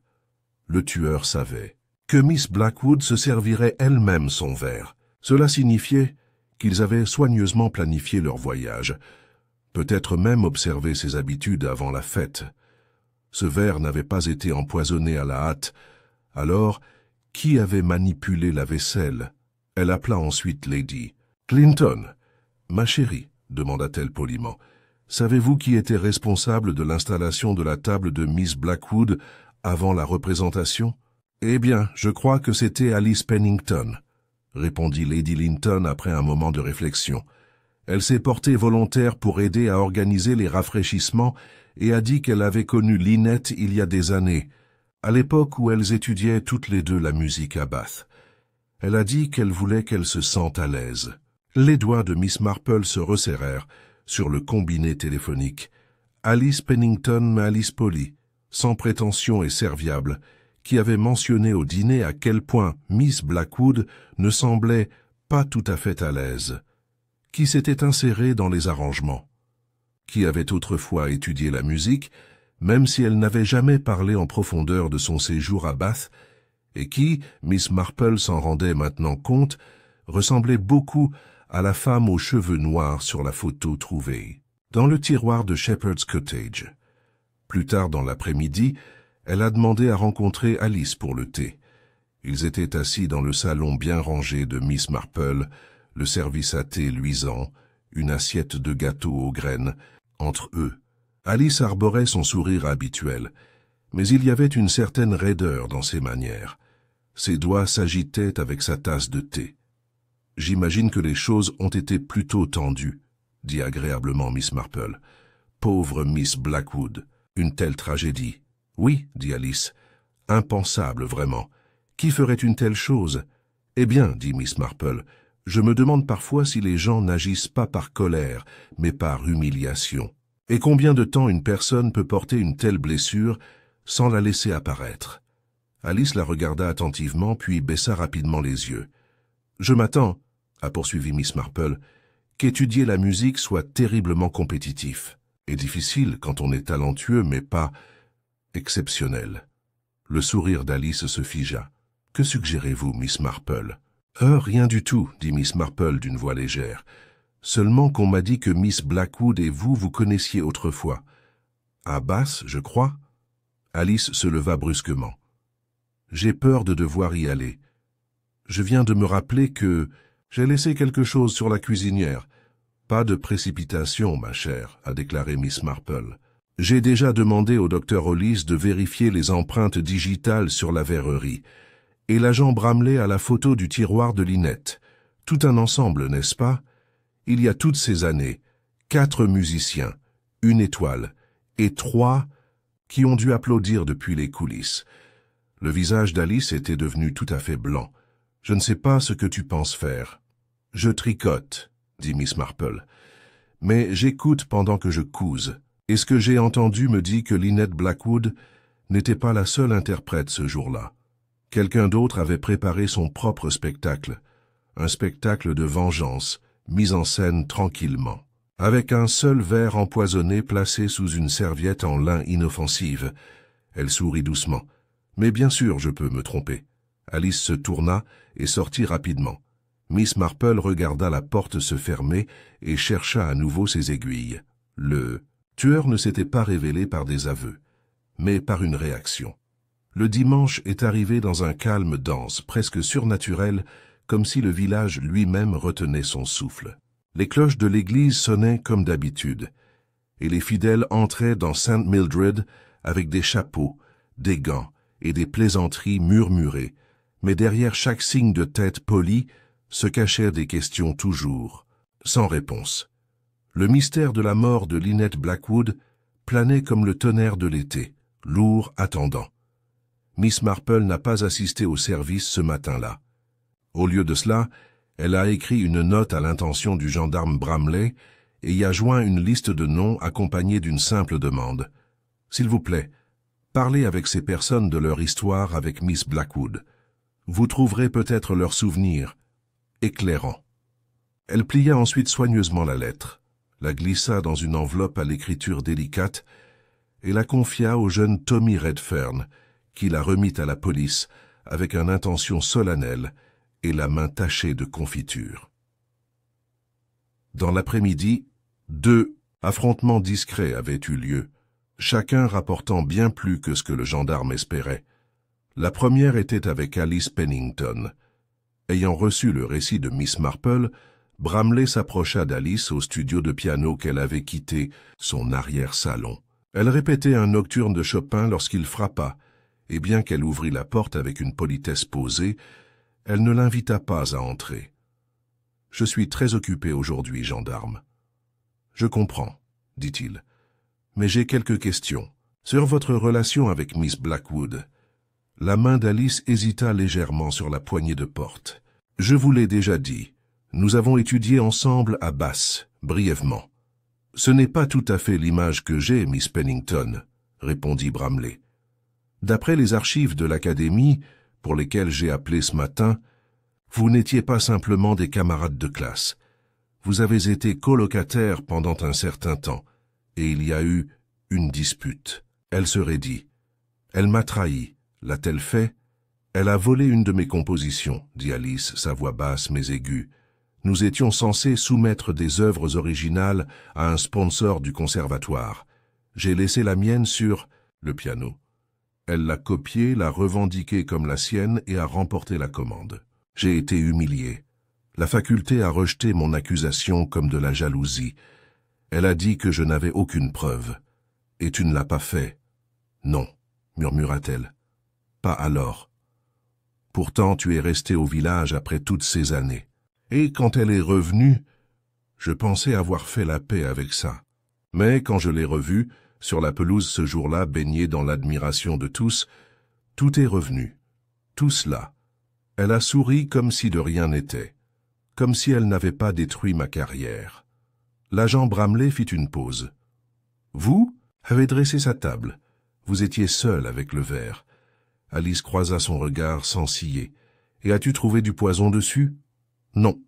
Le tueur savait que Miss Blackwood se servirait elle-même son verre. Cela signifiait qu'ils avaient soigneusement planifié leur voyage, peut-être même observé ses habitudes avant la fête. Ce verre n'avait pas été empoisonné à la hâte. Alors, qui avait manipulé la vaisselle? Elle appela ensuite Lady Clinton. « Ma chérie, demanda-t-elle poliment, savez-vous qui était responsable de l'installation de la table de Miss Blackwood avant la représentation? » « Eh bien, je crois que c'était Alice Pennington, » répondit Lady Linton après un moment de réflexion. Elle s'est portée volontaire pour aider à organiser les rafraîchissements et a dit qu'elle avait connu Lynette il y a des années, à l'époque où elles étudiaient toutes les deux la musique à Bath. Elle a dit qu'elle voulait qu'elle se sente à l'aise. Les doigts de Miss Marple se resserrèrent sur le combiné téléphonique. Alice Pennington, Alice Polly, sans prétention et serviable, qui avait mentionné au dîner à quel point Miss Blackwood ne semblait pas tout à fait à l'aise, qui s'était insérée dans les arrangements, qui avait autrefois étudié la musique, même si elle n'avait jamais parlé en profondeur de son séjour à Bath, et qui, Miss Marple s'en rendait maintenant compte, ressemblait beaucoup à la femme aux cheveux noirs sur la photo trouvée dans le tiroir de Shepherd's Cottage. Plus tard dans l'après-midi, elle a demandé à rencontrer Alice pour le thé. Ils étaient assis dans le salon bien rangé de Miss Marple, le service à thé luisant, une assiette de gâteau aux graines, entre eux. Alice arborait son sourire habituel, mais il y avait une certaine raideur dans ses manières. Ses doigts s'agitaient avec sa tasse de thé. « J'imagine que les choses ont été plutôt tendues, » dit agréablement Miss Marple. « Pauvre Miss Blackwood, une telle tragédie. »« Oui, » dit Alice. « Impensable, vraiment. Qui ferait une telle chose ?»« Eh bien, » dit Miss Marple, « je me demande parfois si les gens n'agissent pas par colère, mais par humiliation. Et combien de temps une personne peut porter une telle blessure sans la laisser apparaître ?» Alice la regarda attentivement, puis baissa rapidement les yeux. « Je m'attends, » a poursuivi Miss Marple, « qu'étudier la musique soit terriblement compétitif et difficile quand on est talentueux, mais pas exceptionnel. » Le sourire d'Alice se figea. « Que suggérez-vous, Miss Marple ?»« Rien du tout, » dit Miss Marple d'une voix légère. « Seulement qu'on m'a dit que Miss Blackwood et vous connaissiez autrefois. À Bath, je crois ?» Alice se leva brusquement. « J'ai peur de devoir y aller. Je viens de me rappeler que j'ai laissé quelque chose sur la cuisinière. »« Pas de précipitation, ma chère, » a déclaré Miss Marple. « J'ai déjà demandé au docteur Hollis de vérifier les empreintes digitales sur la verrerie, et l'agent Bramley à la photo du tiroir de Lynette. Tout un ensemble, n'est-ce pas? Il y a toutes ces années, 4 musiciens, 1 étoile, et 3 qui ont dû applaudir depuis les coulisses. Le visage d'Alice était devenu tout à fait blanc. « Je ne sais pas ce que tu penses faire. »« Je tricote, » dit Miss Marple. « Mais j'écoute pendant que je couse. Et ce que j'ai entendu me dit que Lynette Blackwood n'était pas la seule interprète ce jour-là. Quelqu'un d'autre avait préparé son propre spectacle. Un spectacle de vengeance, mis en scène tranquillement. Avec un seul verre empoisonné placé sous une serviette en lin inoffensive. » Elle sourit doucement. « Mais bien sûr, je peux me tromper. » Alice se tourna et sortit rapidement. Miss Marple regarda la porte se fermer et chercha à nouveau ses aiguilles. Le tueur ne s'était pas révélé par des aveux, mais par une réaction. Le dimanche est arrivé dans un calme dense, presque surnaturel, comme si le village lui-même retenait son souffle. Les cloches de l'église sonnaient comme d'habitude, et les fidèles entraient dans St. Mildred avec des chapeaux, des gants et des plaisanteries murmurées, mais derrière chaque signe de tête poli se cachèrent des questions toujours, sans réponse. Le mystère de la mort de Lynette Blackwood planait comme le tonnerre de l'été, lourd attendant. Miss Marple n'a pas assisté au service ce matin-là. Au lieu de cela, elle a écrit une note à l'intention du gendarme Bramley et y a joint une liste de noms accompagnée d'une simple demande. « S'il vous plaît, parlez avec ces personnes de leur histoire avec Miss Blackwood. Vous trouverez peut-être leurs souvenirs éclairants. » Elle plia ensuite soigneusement la lettre, la glissa dans une enveloppe à l'écriture délicate et la confia au jeune Tommy Redfern, qui la remit à la police avec une intention solennelle et la main tachée de confiture. Dans l'après-midi, 2 affrontements discrets avaient eu lieu, chacun rapportant bien plus que ce que le gendarme espérait. La première était avec Alice Pennington. Ayant reçu le récit de Miss Marple, Bramley s'approcha d'Alice au studio de piano qu'elle avait quitté, son arrière-salon. Elle répétait un nocturne de Chopin lorsqu'il frappa, et bien qu'elle ouvrît la porte avec une politesse posée, elle ne l'invita pas à entrer. « Je suis très occupé aujourd'hui, gendarme. »« Je comprends, » dit-il. « Mais j'ai quelques questions. Sur votre relation avec Miss Blackwood. » La main d'Alice hésita légèrement sur la poignée de porte. « Je vous l'ai déjà dit. Nous avons étudié ensemble à Bath, brièvement. »« Ce n'est pas tout à fait l'image que j'ai, Miss Pennington, » répondit Bramley. « D'après les archives de l'Académie, pour lesquelles j'ai appelé ce matin, vous n'étiez pas simplement des camarades de classe. Vous avez été colocataires pendant un certain temps, et il y a eu une dispute. Elle serait dit. Elle m'a trahi. L'a-t-elle fait? Elle a volé une de mes compositions, dit Alice, sa voix basse mais aiguë. Nous étions censés soumettre des œuvres originales à un sponsor du conservatoire. J'ai laissé la mienne sur le piano. Elle l'a copiée, l'a revendiquée comme la sienne et a remporté la commande. J'ai été humilié. La faculté a rejeté mon accusation comme de la jalousie. Elle a dit que je n'avais aucune preuve. Et tu ne l'as pas fait. Non, murmura-t-elle. Pas alors. Pourtant tu es resté au village après toutes ces années. Et quand elle est revenue, je pensais avoir fait la paix avec ça. Mais quand je l'ai revue, sur la pelouse ce jour-là, baignée dans l'admiration de tous, tout est revenu. Tout cela. Elle a souri comme si de rien n'était, comme si elle n'avait pas détruit ma carrière. L'agent Bramley fit une pause. Vous avez dressé sa table. Vous étiez seul avec le verre. Alice croisa son regard sans ciller. Et as-tu trouvé du poison dessus? Non.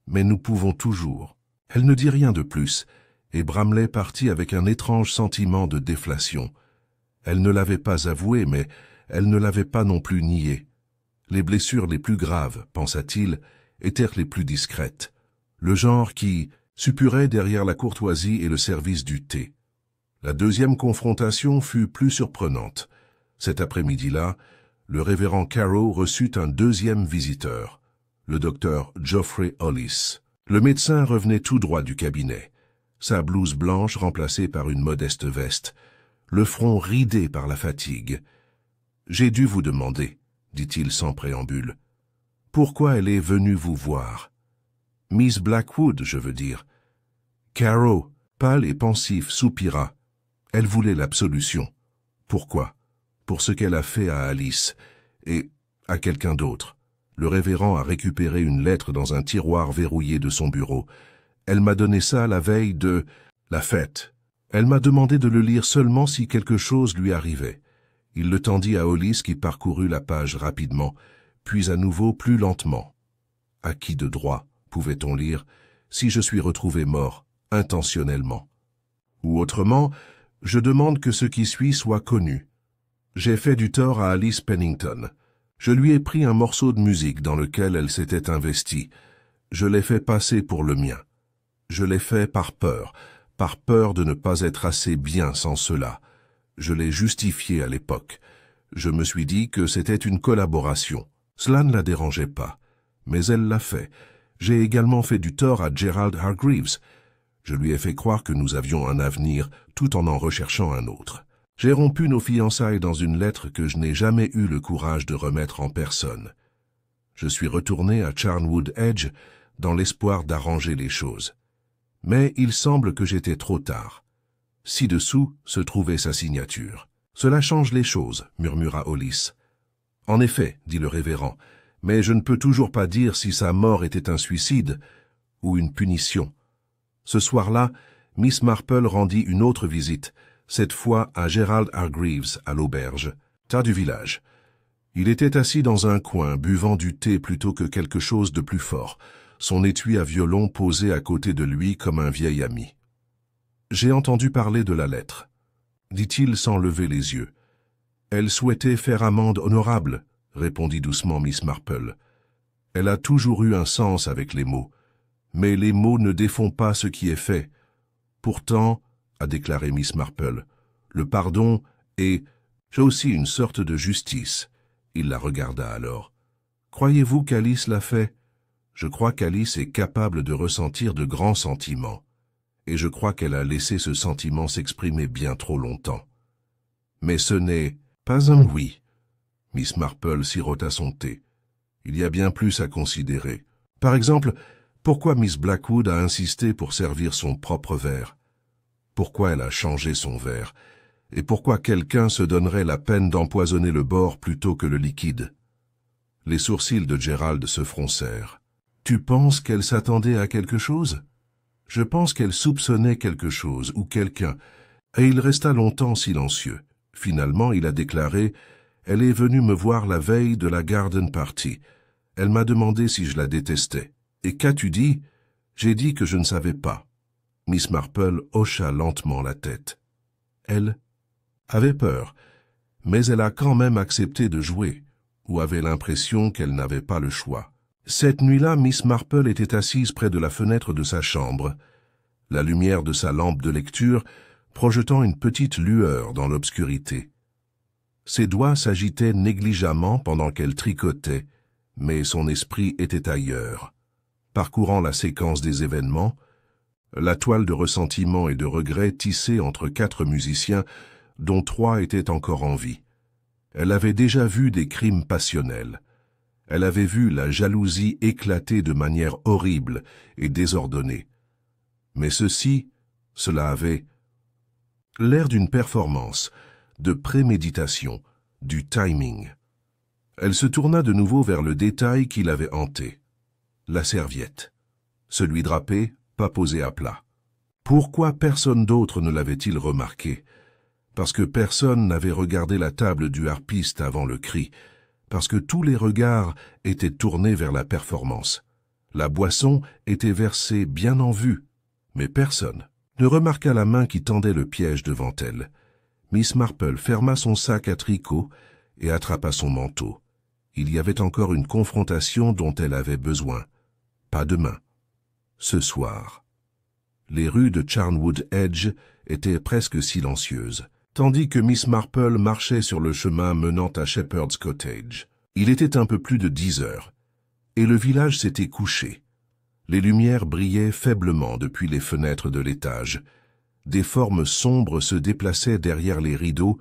Mais nous pouvons toujours. Elle ne dit rien de plus, et Bramley partit avec un étrange sentiment de déflation. Elle ne l'avait pas avoué, mais elle ne l'avait pas non plus nié. Les blessures les plus graves, pensa-t-il, étaient les plus discrètes. Le genre qui suppurait derrière la courtoisie et le service du thé. La deuxième confrontation fut plus surprenante. Cet après-midi-là, le révérend Carrow reçut un deuxième visiteur, le docteur Geoffrey Hollis. Le médecin revenait tout droit du cabinet, sa blouse blanche remplacée par une modeste veste, le front ridé par la fatigue. « J'ai dû vous demander, » dit-il sans préambule, « pourquoi elle est venue vous voir. Miss Blackwood, je veux dire. Carrow, pâle et pensif, soupira. Elle voulait l'absolution. Pourquoi? Pour ce qu'elle a fait à Alice, et à quelqu'un d'autre. Le révérend a récupéré une lettre dans un tiroir verrouillé de son bureau. Elle m'a donné ça la veille de la fête. Elle m'a demandé de le lire seulement si quelque chose lui arrivait. Il le tendit à Hollis qui parcourut la page rapidement, puis à nouveau plus lentement. À qui de droit pouvait-on lire si je suis retrouvé mort, intentionnellement? Ou autrement, je demande que ce qui suit soit connu. J'ai fait du tort à Alice Pennington. Je lui ai pris un morceau de musique dans lequel elle s'était investie. Je l'ai fait passer pour le mien. Je l'ai fait par peur de ne pas être assez bien sans cela. Je l'ai justifié à l'époque. Je me suis dit que c'était une collaboration. Cela ne la dérangeait pas. Mais elle l'a fait. J'ai également fait du tort à Gerald Hargreaves. Je lui ai fait croire que nous avions un avenir tout en recherchant un autre. J'ai rompu nos fiançailles dans une lettre que je n'ai jamais eu le courage de remettre en personne. Je suis retourné à Charnwood Edge dans l'espoir d'arranger les choses. Mais il semble que j'étais trop tard. Ci-dessous se trouvait sa signature. « Cela change les choses », murmura Hollis. « En effet, dit le révérend, mais je ne peux toujours pas dire si sa mort était un suicide ou une punition. » Ce soir-là, Miss Marple rendit une autre visite, cette fois à Gerald Hargreaves, à l'auberge, tas du village. Il était assis dans un coin, buvant du thé plutôt que quelque chose de plus fort, son étui à violon posé à côté de lui comme un vieil ami. « J'ai entendu parler de la lettre, » dit-il sans lever les yeux. « Elle souhaitait faire amende honorable, » répondit doucement Miss Marple. « Elle a toujours eu un sens avec les mots, mais les mots ne défont pas ce qui est fait. Pourtant, » a déclaré Miss Marple, « le pardon est aussi une sorte de justice. » Il la regarda alors. « Croyez-vous qu'Alice l'a fait? Je crois qu'Alice est capable de ressentir de grands sentiments. Et je crois qu'elle a laissé ce sentiment s'exprimer bien trop longtemps. Mais ce n'est pas un oui. » Miss Marple sirota son thé. « Il y a bien plus à considérer. Par exemple, pourquoi Miss Blackwood a insisté pour servir son propre verre? Pourquoi elle a changé son verre? Et pourquoi quelqu'un se donnerait la peine d'empoisonner le bord plutôt que le liquide? » Les sourcils de Gerald se froncèrent. « Tu penses qu'elle s'attendait à quelque chose? » « Je pense qu'elle soupçonnait quelque chose ou quelqu'un, et il resta longtemps silencieux. Finalement, il a déclaré « Elle est venue me voir la veille de la garden party. Elle m'a demandé si je la détestais. Et qu'as-tu dit? » J'ai dit que je ne savais pas. Miss Marple hocha lentement la tête. Elle avait peur, mais elle a quand même accepté de jouer, ou avait l'impression qu'elle n'avait pas le choix. Cette nuit-là, Miss Marple était assise près de la fenêtre de sa chambre, la lumière de sa lampe de lecture projetant une petite lueur dans l'obscurité. Ses doigts s'agitaient négligemment pendant qu'elle tricotait, mais son esprit était ailleurs. Parcourant la séquence des événements, la toile de ressentiment et de regret tissée entre 4 musiciens, dont 3 étaient encore en vie. Elle avait déjà vu des crimes passionnels. Elle avait vu la jalousie éclater de manière horrible et désordonnée. Mais cela avait l'air d'une performance, de préméditation, du timing. Elle se tourna de nouveau vers le détail qui l'avait hanté. La serviette. Celui drapé, pas posé à plat. Pourquoi personne d'autre ne l'avait-il remarqué? Parce que personne n'avait regardé la table du harpiste avant le cri, parce que tous les regards étaient tournés vers la performance. La boisson était versée bien en vue, mais personne ne remarqua la main qui tendait le piège devant elle. Miss Marple ferma son sac à tricot et attrapa son manteau. Il y avait encore une confrontation dont elle avait besoin. Pas demain. Ce soir. Les rues de Charnwood Edge étaient presque silencieuses, tandis que Miss Marple marchait sur le chemin menant à Shepherd's Cottage. Il était un peu plus de 10 heures, et le village s'était couché. Les lumières brillaient faiblement depuis les fenêtres de l'étage. Des formes sombres se déplaçaient derrière les rideaux,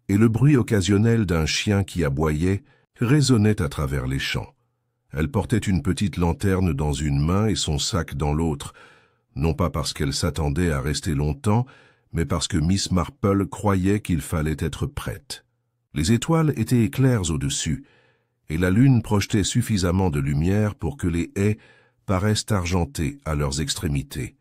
et le bruit occasionnel d'un chien qui aboyait résonnait à travers les champs. Elle portait une petite lanterne dans une main et son sac dans l'autre, non pas parce qu'elle s'attendait à rester longtemps, mais parce que Miss Marple croyait qu'il fallait être prête. Les étoiles étaient claires au-dessus, et la lune projetait suffisamment de lumière pour que les haies paraissent argentées à leurs extrémités.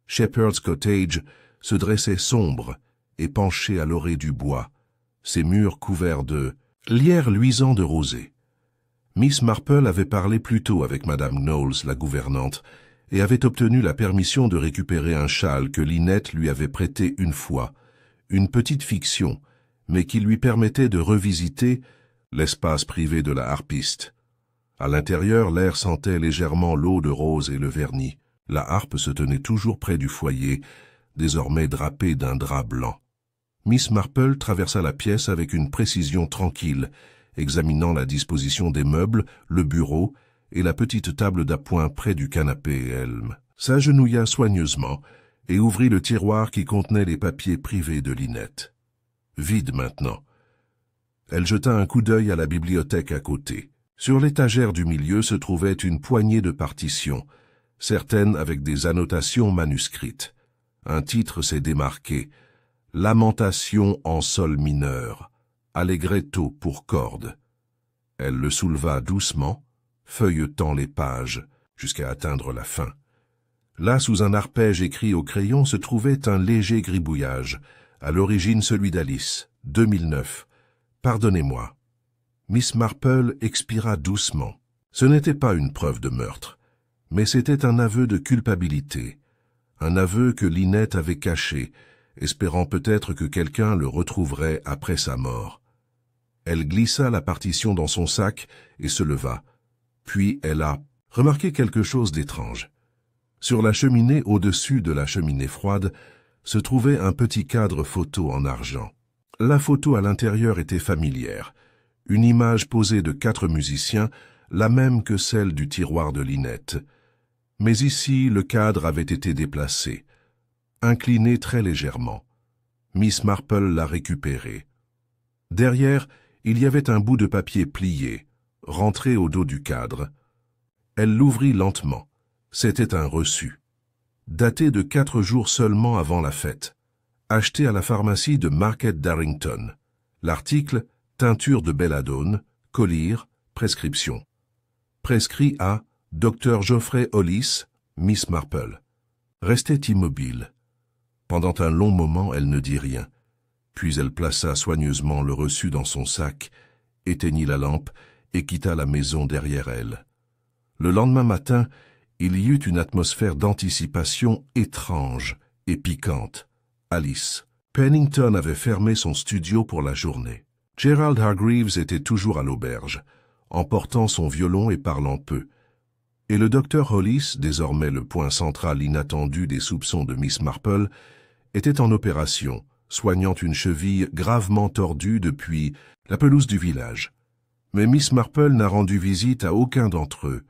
Shepherd's Cottage se dressait sombre et penché à l'orée du bois, ses murs couverts de lierre luisant de rosée. Miss Marple avait parlé plus tôt avec Madame Knowles, la gouvernante, et avait obtenu la permission de récupérer un châle que Lynette lui avait prêté une fois, une petite fiction, mais qui lui permettait de revisiter l'espace privé de la harpiste. À l'intérieur, l'air sentait légèrement l'eau de rose et le vernis. La harpe se tenait toujours près du foyer, désormais drapée d'un drap blanc. Miss Marple traversa la pièce avec une précision tranquille, examinant la disposition des meubles, le bureau et la petite table d'appoint près du canapé. Elle s'agenouilla soigneusement et ouvrit le tiroir qui contenait les papiers privés de Lynette. Vide maintenant. Elle jeta un coup d'œil à la bibliothèque à côté. Sur l'étagère du milieu se trouvait une poignée de partitions, certaines avec des annotations manuscrites. Un titre s'est démarqué, « Lamentation en sol mineur », allegretto pour cordes. Elle le souleva doucement, feuilletant les pages, jusqu'à atteindre la fin. Là, sous un arpège écrit au crayon, se trouvait un léger gribouillage, à l'origine celui d'Alice, 2009. « Pardonnez-moi ». Miss Marple expira doucement. Ce n'était pas une preuve de meurtre, mais c'était un aveu de culpabilité, un aveu que Lynette avait caché, espérant peut-être que quelqu'un le retrouverait après sa mort. Elle glissa la partition dans son sac et se leva. Puis elle a remarqué quelque chose d'étrange. Sur la cheminée au-dessus de la cheminée froide se trouvait un petit cadre photo en argent. La photo à l'intérieur était familière. Une image posée de 4 musiciens, la même que celle du tiroir de Lynette. Mais ici, le cadre avait été déplacé, incliné très légèrement. Miss Marple l'a récupéré. Derrière, il y avait un bout de papier plié, rentré au dos du cadre. Elle l'ouvrit lentement. C'était un reçu. Daté de 4 jours seulement avant la fête. Acheté à la pharmacie de Market Darrington. L'article « Teinture de belladone, collyre, prescription ». Prescrit à Dr Geoffrey Hollis, Miss Marple. Restait immobile. Pendant un long moment, elle ne dit rien. Puis elle plaça soigneusement le reçu dans son sac, éteignit la lampe et quitta la maison derrière elle. Le lendemain matin, il y eut une atmosphère d'anticipation étrange et piquante. Alice. Pennington avait fermé son studio pour la journée. Gerald Hargreaves était toujours à l'auberge, emportant son violon et parlant peu. Et le docteur Hollis, désormais le point central inattendu des soupçons de Miss Marple, était en opération, soignant une cheville gravement tordue depuis la pelouse du village. Mais Miss Marple n'a rendu visite à aucun d'entre eux.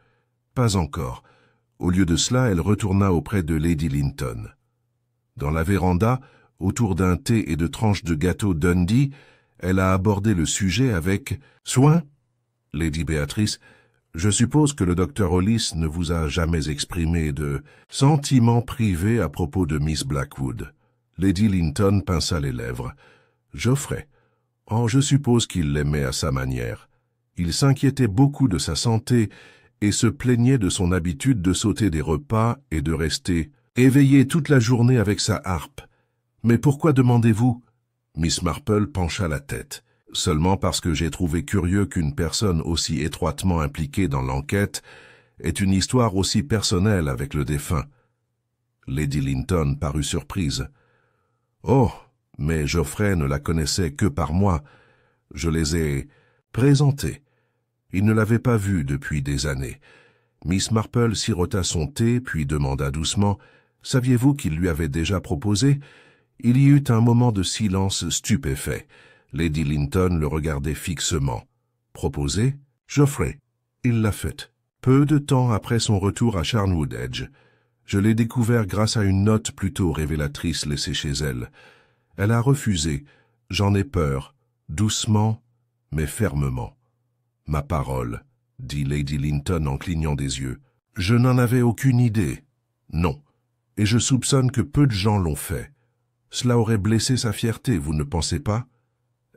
Pas encore. Au lieu de cela, elle retourna auprès de Lady Linton. Dans la véranda, autour d'un thé et de tranches de gâteau Dundee, elle a abordé le sujet avec « Soin, Lady Béatrice, je suppose que le docteur Hollis ne vous a jamais exprimé de sentiments privés à propos de Miss Blackwood. » Lady Linton pinça les lèvres. « Geoffrey. Oh, je suppose qu'il l'aimait à sa manière. Il s'inquiétait beaucoup de sa santé et se plaignait de son habitude de sauter des repas et de rester éveillé toute la journée avec sa harpe. Mais pourquoi demandez-vous » Miss Marple pencha la tête. « Seulement parce que j'ai trouvé curieux qu'une personne aussi étroitement impliquée dans l'enquête ait une histoire aussi personnelle avec le défunt. » Lady Linton parut surprise. « Oh, mais Geoffrey ne la connaissait que par moi. Je les ai présentés. Il ne l'avait pas vue depuis des années. » Miss Marple sirota son thé, puis demanda doucement « Saviez-vous qu'il lui avait déjà proposé ?» Il y eut un moment de silence stupéfait. Lady Linton le regardait fixement. « Proposé ? Geoffrey. Il l'a fait. Peu de temps après son retour à Charnwood Edge. Je l'ai découvert grâce à une note plutôt révélatrice laissée chez elle. Elle a refusé. J'en ai peur. Doucement, mais fermement. Ma parole. dit Lady Linton en clignant des yeux. « Je n'en avais aucune idée. Non. Et je soupçonne que peu de gens l'ont fait. Cela aurait blessé sa fierté, vous ne pensez pas?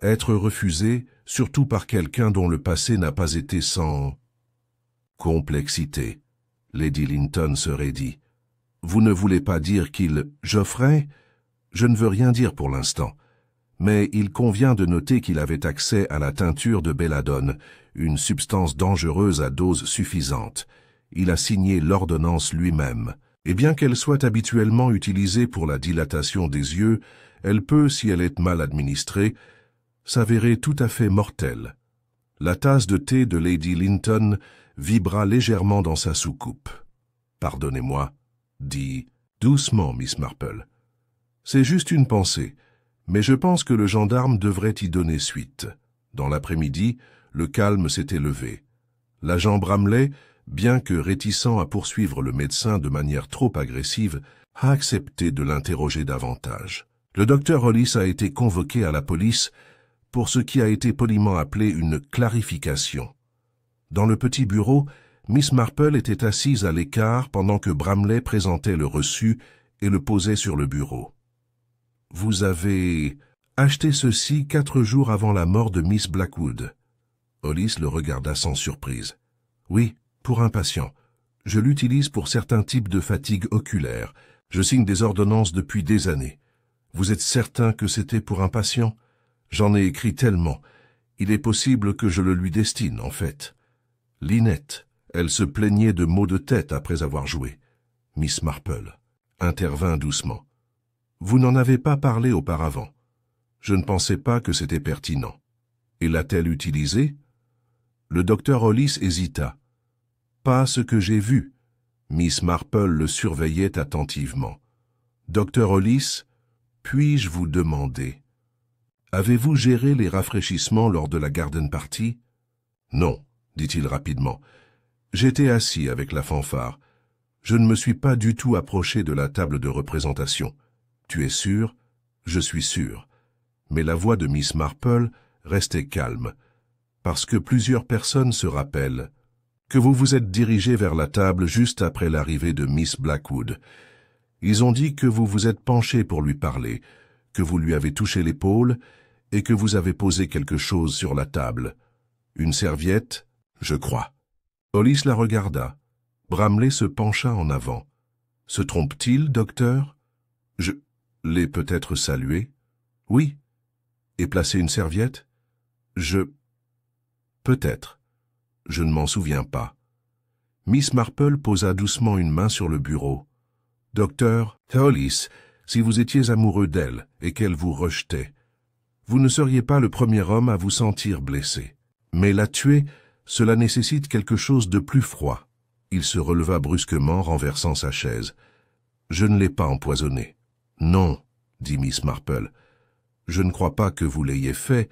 Être refusé, surtout par quelqu'un dont le passé n'a pas été sans... complexité. » Lady Linton se raidit. « Vous ne voulez pas dire qu'il... Geoffrey? Je ne veux rien dire pour l'instant. Mais il convient de noter qu'il avait accès à la teinture de belladone, une substance dangereuse à dose suffisante. Il a signé l'ordonnance lui-même. Et bien qu'elle soit habituellement utilisée pour la dilatation des yeux, elle peut, si elle est mal administrée, s'avérer tout à fait mortelle. » La tasse de thé de Lady Linton vibra légèrement dans sa soucoupe. « Pardonnez-moi, » dit doucement Miss Marple. « C'est juste une pensée, mais je pense que le gendarme devrait y donner suite. » Dans l'après-midi, le calme s'était levé. L'agent Bramley, bien que réticent à poursuivre le médecin de manière trop agressive, a accepté de l'interroger davantage. Le docteur Hollis a été convoqué à la police pour ce qui a été poliment appelé une clarification. Dans le petit bureau, Miss Marple était assise à l'écart pendant que Bramley présentait le reçu et le posait sur le bureau. « Vous avez acheté ceci 4 jours avant la mort de Miss Blackwood. » Hollis le regarda sans surprise. « Oui, pour un patient. Je l'utilise pour certains types de fatigue oculaire. Je signe des ordonnances depuis des années. Vous êtes certain que c'était pour un patient? J'en ai écrit tellement. Il est possible que je le lui destine, en fait. » Lynette, elle se plaignait de maux de tête après avoir joué. Miss Marple intervint doucement. « Vous n'en avez pas parlé auparavant. Je ne pensais pas que c'était pertinent. Et l'a-t-elle utilisé? » Le docteur Hollis hésita. « Pas ce que j'ai vu. » Miss Marple le surveillait attentivement. « Docteur Hollis, puis-je vous demander, avez-vous géré les rafraîchissements lors de la garden party? » « Non, » dit-il rapidement. « J'étais assis avec la fanfare. Je ne me suis pas du tout approché de la table de représentation. Tu es sûr? Je suis sûr. » Mais la voix de Miss Marple restait calme, parce que plusieurs personnes se rappellent que vous vous êtes dirigé vers la table juste après l'arrivée de Miss Blackwood. Ils ont dit que vous vous êtes penché pour lui parler, que vous lui avez touché l'épaule et que vous avez posé quelque chose sur la table. Une serviette, je crois. Hollis la regarda. Bramley se pencha en avant. « Se trompe-t-il, docteur? Je l'ai peut-être salué? Oui. Et placé une serviette? Peut-être. Je ne m'en souviens pas. » Miss Marple posa doucement une main sur le bureau. « Docteur Hollis, si vous étiez amoureux d'elle et qu'elle vous rejetait, vous ne seriez pas le premier homme à vous sentir blessé. Mais la tuer, cela nécessite quelque chose de plus froid. » Il se releva brusquement, renversant sa chaise. « Je ne l'ai pas empoisonné. »« Non, » dit Miss Marple. « Je ne crois pas que vous l'ayez fait,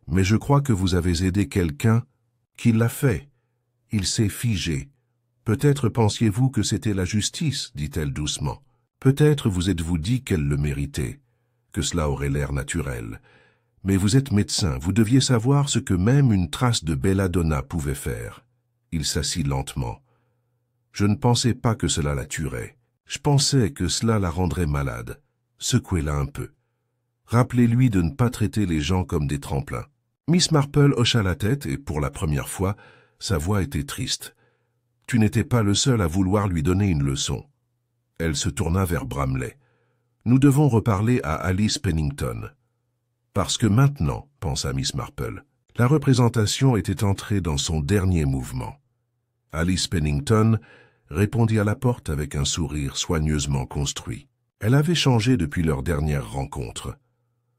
mais je crois que vous avez aidé quelqu'un qui l'a fait. Il s'est figé. Peut-être pensiez-vous que c'était la justice, dit-elle doucement. Peut-être vous êtes-vous dit qu'elle le méritait, que cela aurait l'air naturel. Mais vous êtes médecin, vous deviez savoir ce que même une trace de belladonna pouvait faire. » Il s'assit lentement. « Je ne pensais pas que cela la tuerait. Je pensais que cela la rendrait malade. Secouez-la un peu. Rappelez-lui de ne pas traiter les gens comme des tremplins. » Miss Marple hocha la tête et, pour la première fois, sa voix était triste. « Tu n'étais pas le seul à vouloir lui donner une leçon. » Elle se tourna vers Bramley. « Nous devons reparler à Alice Pennington. » Parce que maintenant, pensa Miss Marple, la représentation était entrée dans son dernier mouvement. Alice Pennington répondit à la porte avec un sourire soigneusement construit. Elle avait changé depuis leur dernière rencontre.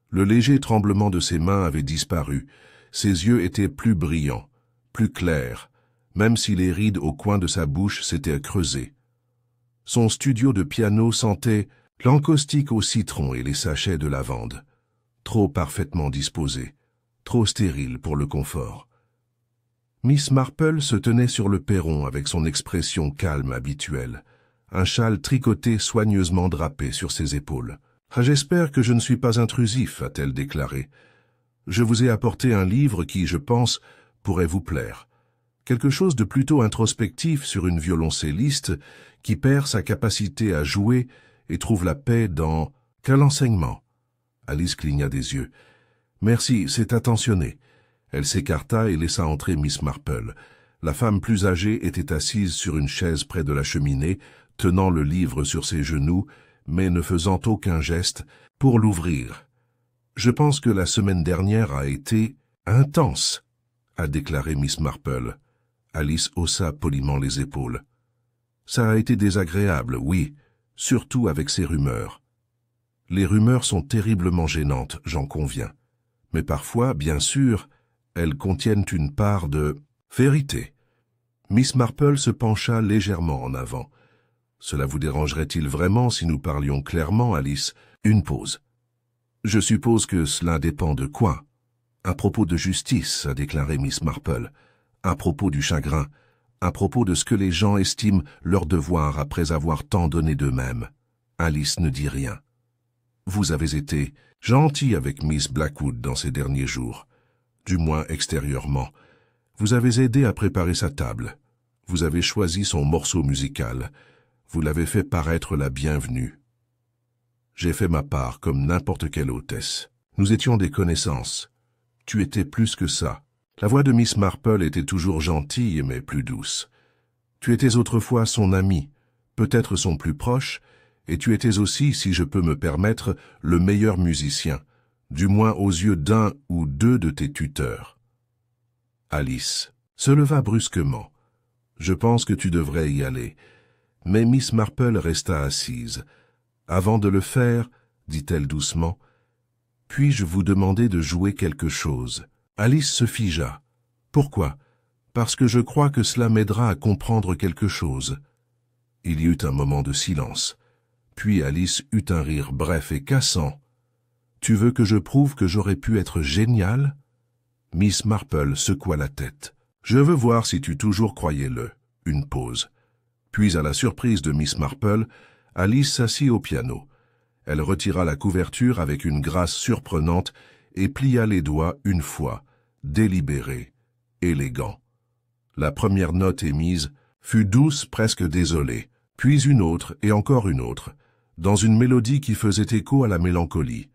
Le léger tremblement de ses mains avait disparu, ses yeux étaient plus brillants, plus clairs, même si les rides au coin de sa bouche s'étaient creusées. Son studio de piano sentait l'encaustique au citron et les sachets de lavande, trop parfaitement disposés, trop stériles pour le confort. Miss Marple se tenait sur le perron avec son expression calme habituelle, un châle tricoté soigneusement drapé sur ses épaules. « J'espère que je ne suis pas intrusif, a-t-elle déclaré. Je vous ai apporté un livre qui, je pense, pourrait vous plaire. quelque chose de plutôt introspectif sur une violoncelliste qui perd sa capacité à jouer et trouve la paix dans « Quel enseignement ?» Alice cligna des yeux. « Merci, c'est attentionné. » Elle s'écarta et laissa entrer Miss Marple. La femme plus âgée était assise sur une chaise près de la cheminée, tenant le livre sur ses genoux, mais ne faisant aucun geste pour l'ouvrir. « Je pense que la semaine dernière a été intense, » a déclaré Miss Marple. Alice haussa poliment les épaules. « Ça a été désagréable, oui, surtout avec ces rumeurs. Les rumeurs sont terriblement gênantes, j'en conviens. Mais parfois, bien sûr, elles contiennent une part de vérité. » Miss Marple se pencha légèrement en avant. « Cela vous dérangerait-il vraiment si nous parlions clairement, Alice ? » Une pause. « Je suppose que cela dépend de quoi ? » « À propos de justice, » a déclaré Miss Marple. « À propos du chagrin. À propos de ce que les gens estiment leur devoir après avoir tant donné d'eux-mêmes. » Alice ne dit rien. « Vous avez été gentil avec Miss Blackwood dans ces derniers jours. Du moins extérieurement. Vous avez aidé à préparer sa table. Vous avez choisi son morceau musical. Vous l'avez fait paraître la bienvenue. J'ai fait ma part comme n'importe quelle hôtesse. Nous étions des connaissances. Tu étais plus que ça. » La voix de Miss Marple était toujours gentille mais plus douce. « Tu étais autrefois son ami, peut-être son plus proche, et tu étais aussi, si je peux me permettre, le meilleur musicien, du moins aux yeux d'un ou deux de tes tuteurs. » Alice se leva brusquement. « Je pense que tu devrais y aller. » Mais Miss Marple resta assise. « Avant de le faire, dit-elle doucement, « puis-je vous demander de jouer quelque chose ?» Alice se figea. « Pourquoi ? Parce que je crois que cela m'aidera à comprendre quelque chose. » Il y eut un moment de silence. Puis Alice eut un rire bref et cassant. « Tu veux que je prouve que j'aurais pu être génial ?» Miss Marple secoua la tête. « Je veux voir si tu toujours croyais-le. » Une pause. Puis, à la surprise de Miss Marple, Alice s'assit au piano. Elle retira la couverture avec une grâce surprenante et plia les doigts une fois, délibéré, élégant. La première note émise fut douce, presque désolée, puis une autre et encore une autre, dans une mélodie qui faisait écho à la mélancolie.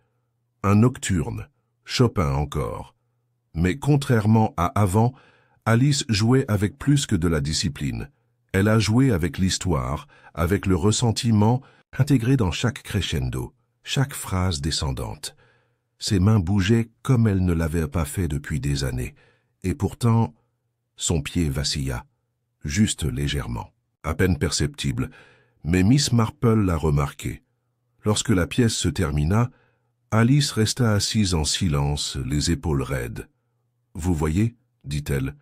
Un nocturne, Chopin encore. Mais contrairement à avant, Alice jouait avec plus que de la discipline. Elle a joué avec l'histoire, avec le ressentiment intégré dans chaque crescendo, chaque phrase descendante. Ses mains bougeaient comme elle ne l'avait pas fait depuis des années, et pourtant, son pied vacilla, juste légèrement, à peine perceptible, mais Miss Marple l'a remarqué. Lorsque la pièce se termina, Alice resta assise en silence, les épaules raides. « Vous voyez, dit-elle,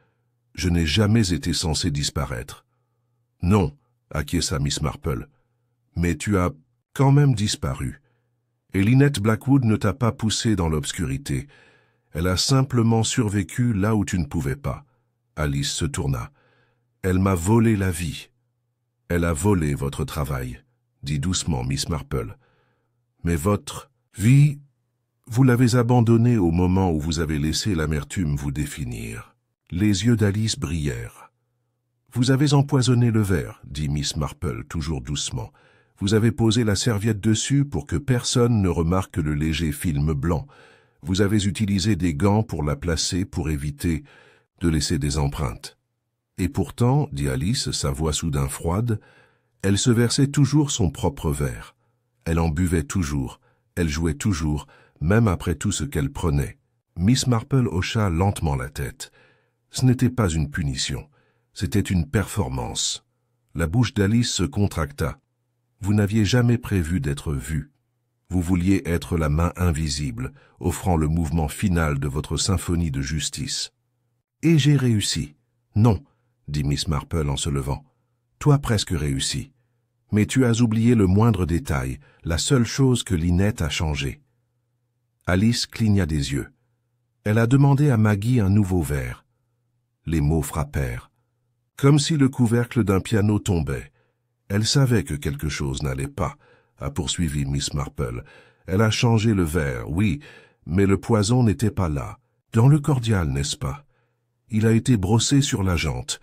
je n'ai jamais été censée disparaître. »« Non, acquiesça Miss Marple, mais tu as quand même disparu. Et Lynette Blackwood ne t'a pas poussé dans l'obscurité. Elle a simplement survécu là où tu ne pouvais pas. » Alice se tourna. « Elle m'a volé la vie. »« Elle a volé votre travail, » dit doucement Miss Marple. « Mais votre vie, vous l'avez abandonnée au moment où vous avez laissé l'amertume vous définir. » Les yeux d'Alice brillèrent. « Vous avez empoisonné le verre, » dit Miss Marple toujours doucement. « Vous avez posé la serviette dessus pour que personne ne remarque le léger film blanc. Vous avez utilisé des gants pour la placer pour éviter de laisser des empreintes. Et pourtant, dit Alice, sa voix soudain froide, elle se versait toujours son propre verre. Elle en buvait toujours, elle jouait toujours, même après tout ce qu'elle prenait. » Miss Marple hocha lentement la tête. Ce n'était pas une punition, c'était une performance. La bouche d'Alice se contracta. Vous n'aviez jamais prévu d'être vue. Vous vouliez être la main invisible, offrant le mouvement final de votre symphonie de justice. Et j'ai réussi. Non, dit Miss Marple en se levant. Toi presque réussi. Mais tu as oublié le moindre détail, la seule chose que Lynette a changée. Alice cligna des yeux. Elle a demandé à Maggie un nouveau verre. Les mots frappèrent. Comme si le couvercle d'un piano tombait. Elle savait que quelque chose n'allait pas, a poursuivi Miss Marple. Elle a changé le verre, oui, mais le poison n'était pas là. Dans le cordial, n'est-ce pas? Il a été brossé sur la jante.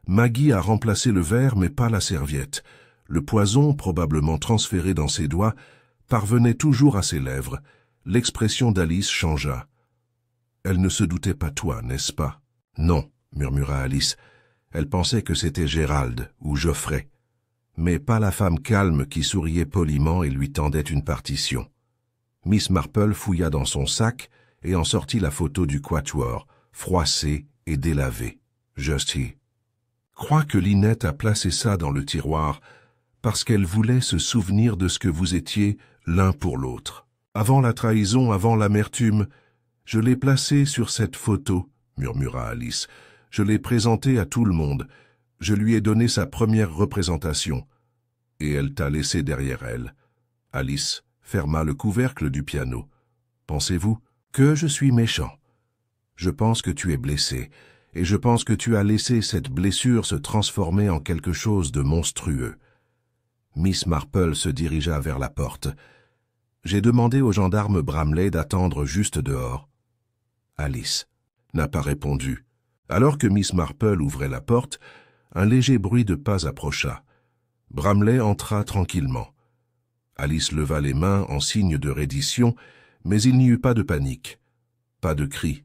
Maggie a remplacé le verre mais pas la serviette. Le poison, probablement transféré dans ses doigts, parvenait toujours à ses lèvres. L'expression d'Alice changea. « Elle ne se doutait pas toi, n'est-ce pas ?»« Non, » murmura Alice. Elle pensait que c'était Gérald ou Geoffrey, mais pas la femme calme qui souriait poliment et lui tendait une partition. Miss Marple fouilla dans son sac et en sortit la photo du quatuor, froissée et délavée. « Just he. Crois que Lynette a placé ça dans le tiroir parce qu'elle voulait se souvenir de ce que vous étiez l'un pour l'autre. Avant la trahison, avant l'amertume, je l'ai placé sur cette photo, murmura Alice. Je l'ai présentée à tout le monde. Je lui ai donné sa première représentation. Et elle t'a laissé derrière elle. » Alice ferma le couvercle du piano. « Pensez-vous que je suis méchant? Je pense que tu es blessé, et je pense que tu as laissé cette blessure se transformer en quelque chose de monstrueux. » Miss Marple se dirigea vers la porte. « J'ai demandé au gendarme Bramley d'attendre juste dehors. » Alice n'a pas répondu. Alors que Miss Marple ouvrait la porte, un léger bruit de pas approcha. Bramley entra tranquillement. Alice leva les mains en signe de reddition, mais il n'y eut pas de panique, pas de cri.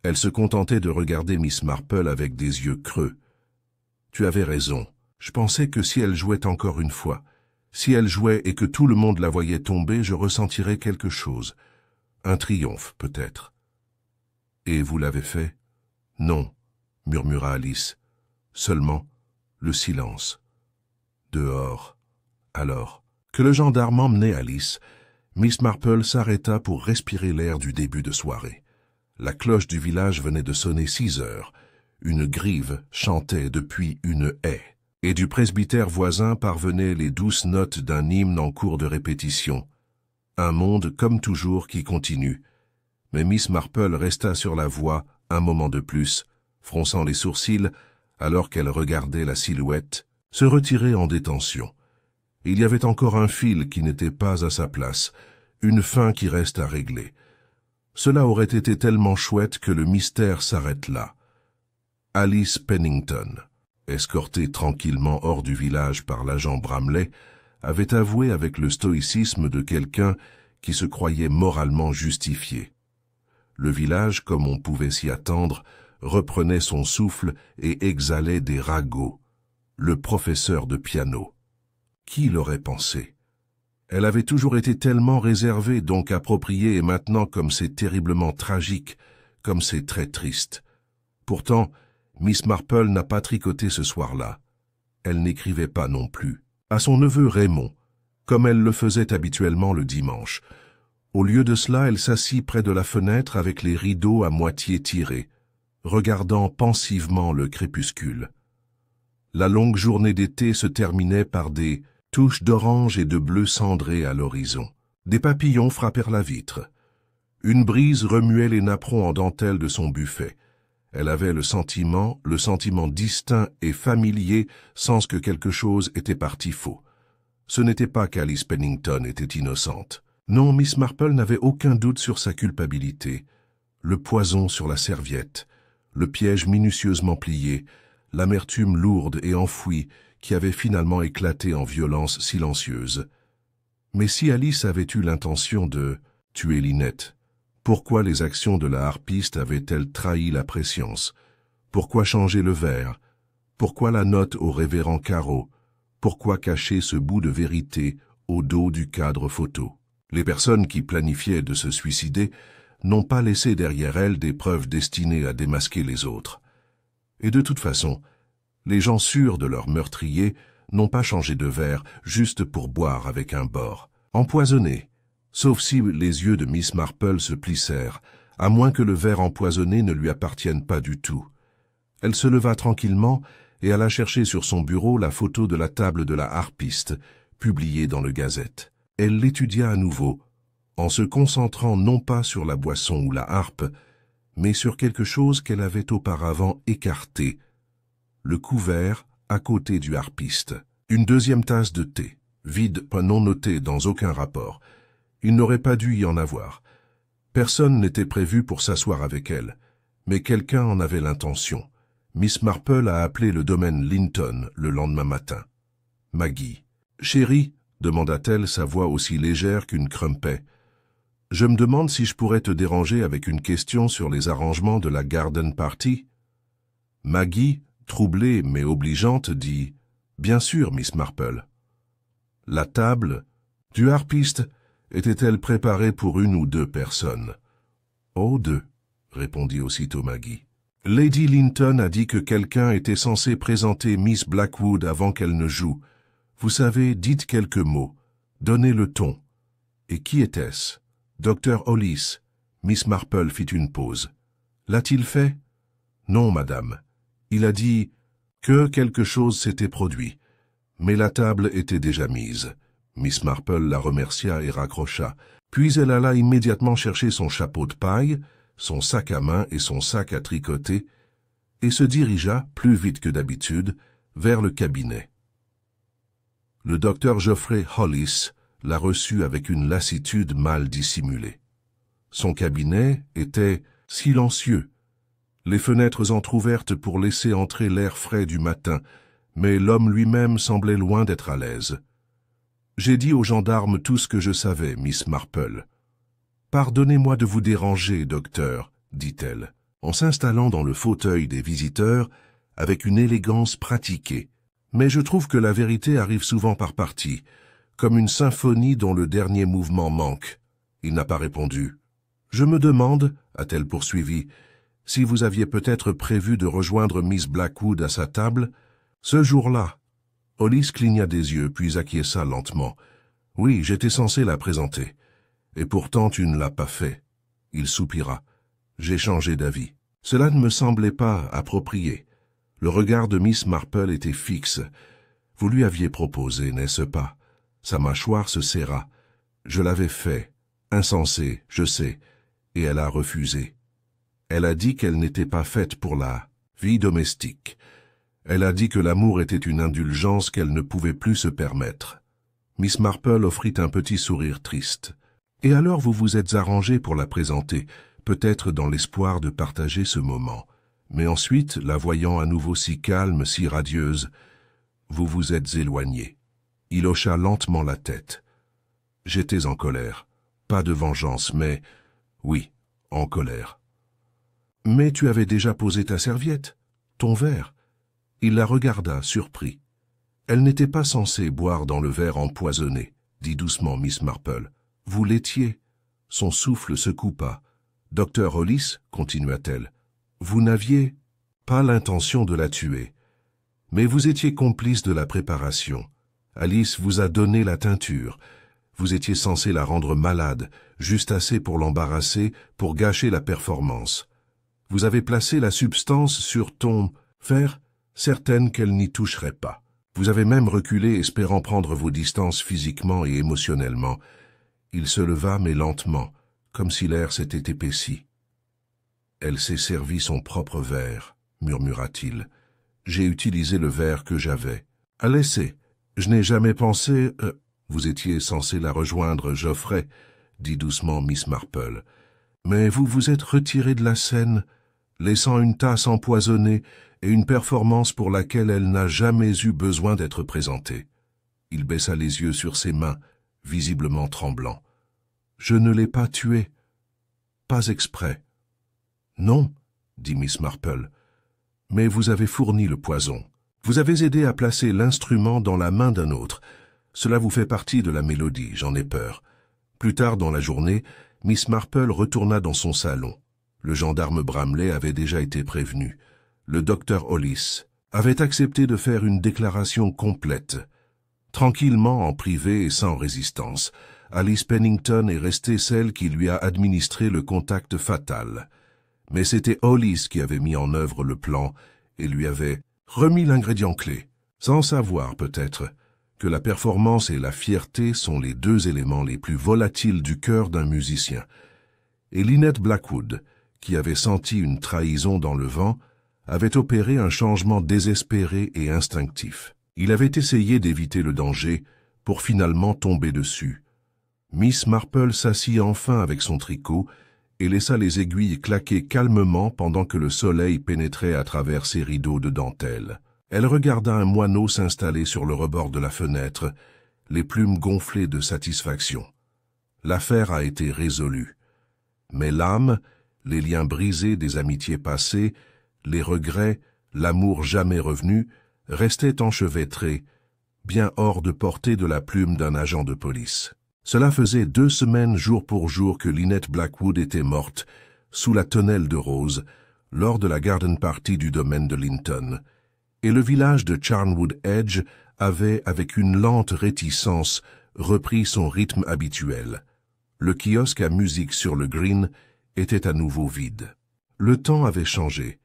Elle se contentait de regarder Miss Marple avec des yeux creux. « Tu avais raison. Je pensais que si elle jouait encore une fois, si elle jouait et que tout le monde la voyait tomber, je ressentirais quelque chose. Un triomphe, peut-être. »« Et vous l'avez fait ?»« Non, » murmura Alice. Seulement le silence. Dehors. Alors, que le gendarme emmenait Alice, Miss Marple s'arrêta pour respirer l'air du début de soirée. La cloche du village venait de sonner 6 heures. Une grive chantait depuis une haie. Et du presbytère voisin parvenaient les douces notes d'un hymne en cours de répétition. Un monde comme toujours qui continue. Mais Miss Marple resta sur la voie un moment de plus, fronçant les sourcils, alors qu'elle regardait la silhouette se retirer en détention. Il y avait encore un fil qui n'était pas à sa place, une fin qui reste à régler. Cela aurait été tellement chouette que le mystère s'arrête là. Alice Pennington, escortée tranquillement hors du village par l'agent Bramley, avait avoué avec le stoïcisme de quelqu'un qui se croyait moralement justifié. Le village, comme on pouvait s'y attendre, reprenait son souffle et exhalait des ragots. Le professeur de piano. Qui l'aurait pensé? Elle avait toujours été tellement réservée, donc appropriée, et maintenant comme c'est terriblement tragique, comme c'est très triste. Pourtant, Miss Marple n'a pas tricoté ce soir-là. Elle n'écrivait pas non plus. À son neveu Raymond, comme elle le faisait habituellement le dimanche. Au lieu de cela, elle s'assit près de la fenêtre avec les rideaux à moitié tirés, regardant pensivement le crépuscule. La longue journée d'été se terminait par des touches d'orange et de bleu cendré à l'horizon. Des papillons frappèrent la vitre. Une brise remuait les napperons en dentelle de son buffet. Elle avait le sentiment distinct et familier, sans que quelque chose était parti faux. Ce n'était pas qu'Alice Pennington était innocente. Non, Miss Marple n'avait aucun doute sur sa culpabilité. Le poison sur la serviette, le piège minutieusement plié, l'amertume lourde et enfouie qui avait finalement éclaté en violence silencieuse. Mais si Alice avait eu l'intention de tuer Lynette, pourquoi les actions de la harpiste avaient-elles trahi la prescience? Pourquoi changer le verre? Pourquoi la note au révérend Caro? Pourquoi cacher ce bout de vérité au dos du cadre photo? Les personnes qui planifiaient de se suicider n'ont pas laissé derrière elles des preuves destinées à démasquer les autres. Et de toute façon, les gens sûrs de leur meurtrier n'ont pas changé de verre juste pour boire avec un bord. Empoisonné, sauf si les yeux de Miss Marple se plissèrent, à moins que le verre empoisonné ne lui appartienne pas du tout. Elle se leva tranquillement et alla chercher sur son bureau la photo de la table de la harpiste, publiée dans le Gazette. Elle l'étudia à nouveau, en se concentrant non pas sur la boisson ou la harpe, mais sur quelque chose qu'elle avait auparavant écarté, le couvert à côté du harpiste. Une deuxième tasse de thé, vide, non notée dans aucun rapport. Il n'aurait pas dû y en avoir. Personne n'était prévu pour s'asseoir avec elle, Mais quelqu'un en avait l'intention. Miss Marple a appelé le domaine Linton le lendemain matin. Maggie. « Chérie, demanda-t-elle, sa voix aussi légère qu'une crumpet, je me demande si je pourrais te déranger avec une question sur les arrangements de la garden party. » Maggie, troublée mais obligeante, dit « Bien sûr, Miss Marple. » La table du harpiste était-elle préparée pour 1 ou 2 personnes? « Oh, 2, répondit aussitôt Maggie. Lady Linton a dit que quelqu'un était censé présenter Miss Blackwood avant qu'elle ne joue. Vous savez, dites quelques mots, donnez le ton. Et qui était-ce? Dr. Hollis. Miss Marple fit une pause. L'a-t-il fait? Non, madame. Il a dit que quelque chose s'était produit. Mais la table était déjà mise. Miss Marple la remercia et raccrocha. Puis elle alla immédiatement chercher son chapeau de paille, son sac à main et son sac à tricoter, et se dirigea, plus vite que d'habitude, vers le cabinet. Le docteur Geoffrey Hollis la reçut avec une lassitude mal dissimulée. Son cabinet était silencieux, les fenêtres entr'ouvertes pour laisser entrer l'air frais du matin, mais l'homme lui-même semblait loin d'être à l'aise. « J'ai dit aux gendarmes tout ce que je savais, Miss Marple. »« Pardonnez-moi de vous déranger, docteur, » dit-elle, en s'installant dans le fauteuil des visiteurs avec une élégance pratiquée. « Mais je trouve que la vérité arrive souvent par parties, comme une symphonie dont le dernier mouvement manque. » Il n'a pas répondu. « Je me demande, a-t-elle poursuivi, si vous aviez peut-être prévu de rejoindre Miss Blackwood à sa table, ce jour-là. » Hollis cligna des yeux, puis acquiesça lentement. « Oui, j'étais censé la présenter. Et pourtant tu ne l'as pas fait. » Il soupira. « J'ai changé d'avis. Cela ne me semblait pas approprié. » Le regard de Miss Marple était fixe. « Vous lui aviez proposé, n'est-ce pas? » Sa mâchoire se serra. « Je l'avais fait. Insensé, je sais. Et elle a refusé. Elle a dit qu'elle n'était pas faite pour la vie domestique. Elle a dit que l'amour était une indulgence qu'elle ne pouvait plus se permettre. » Miss Marple offrit un petit sourire triste. « Et alors vous vous êtes arrangé pour la présenter, peut-être dans l'espoir de partager ce moment. Mais ensuite, la voyant à nouveau si calme, si radieuse, vous vous êtes éloigné. » Il hocha lentement la tête. « J'étais en colère. Pas de vengeance, mais... oui, en colère. »« Mais tu avais déjà posé ta serviette, ton verre. » Il la regarda, surpris. « Elle n'était pas censée boire dans le verre empoisonné, » dit doucement Miss Marple. « Vous l'étiez. » Son souffle se coupa. « Docteur Hollis, continua-t-elle, vous n'aviez pas l'intention de la tuer. Mais vous étiez complice de la préparation. Alice vous a donné la teinture. Vous étiez censé la rendre malade, juste assez pour l'embarrasser, pour gâcher la performance. Vous avez placé la substance sur ton fer, certaine qu'elle n'y toucherait pas. Vous avez même reculé espérant prendre vos distances physiquement et émotionnellement. » Il se leva, mais lentement, comme si l'air s'était épaissi. « Elle s'est servi son propre verre, » murmura-t-il. « J'ai utilisé le verre que j'avais. À laisser. Je n'ai jamais pensé... Vous étiez censé la rejoindre, Geoffrey, » dit doucement Miss Marple. « Mais vous vous êtes retiré de la scène, laissant une tasse empoisonnée et une performance pour laquelle elle n'a jamais eu besoin d'être présentée. » Il baissa les yeux sur ses mains, visiblement tremblant. « Je ne l'ai pas tuée. Pas exprès. »« Non, » dit Miss Marple, « mais vous avez fourni le poison. Vous avez aidé à placer l'instrument dans la main d'un autre. Cela vous fait partie de la mélodie, j'en ai peur. » Plus tard dans la journée, Miss Marple retourna dans son salon. Le gendarme Bramley avait déjà été prévenu. Le docteur Hollis avait accepté de faire une déclaration complète. Tranquillement, en privé et sans résistance, Alice Pennington est restée celle qui lui a administré le contact fatal. Mais c'était Hollis qui avait mis en œuvre le plan et lui avait remis l'ingrédient clé, sans savoir peut-être que la performance et la fierté sont les 2 éléments les plus volatiles du cœur d'un musicien. Et Lynette Blackwood, qui avait senti une trahison dans le vent, avait opéré un changement désespéré et instinctif. Il avait essayé d'éviter le danger pour finalement tomber dessus. Miss Marple s'assit enfin avec son tricot et laissa les aiguilles claquer calmement pendant que le soleil pénétrait à travers ses rideaux de dentelle. Elle regarda un moineau s'installer sur le rebord de la fenêtre, les plumes gonflées de satisfaction. L'affaire a été résolue. Mais l'âme, les liens brisés des amitiés passées, les regrets, l'amour jamais revenu, restaient enchevêtrés, bien hors de portée de la plume d'un agent de police. Cela faisait 2 semaines jour pour jour que Lynette Blackwood était morte, sous la tonnelle de roses, lors de la garden party du domaine de Linton, et le village de Charnwood Edge avait, avec une lente réticence, repris son rythme habituel. Le kiosque à musique sur le green était à nouveau vide. Le temps avait changé,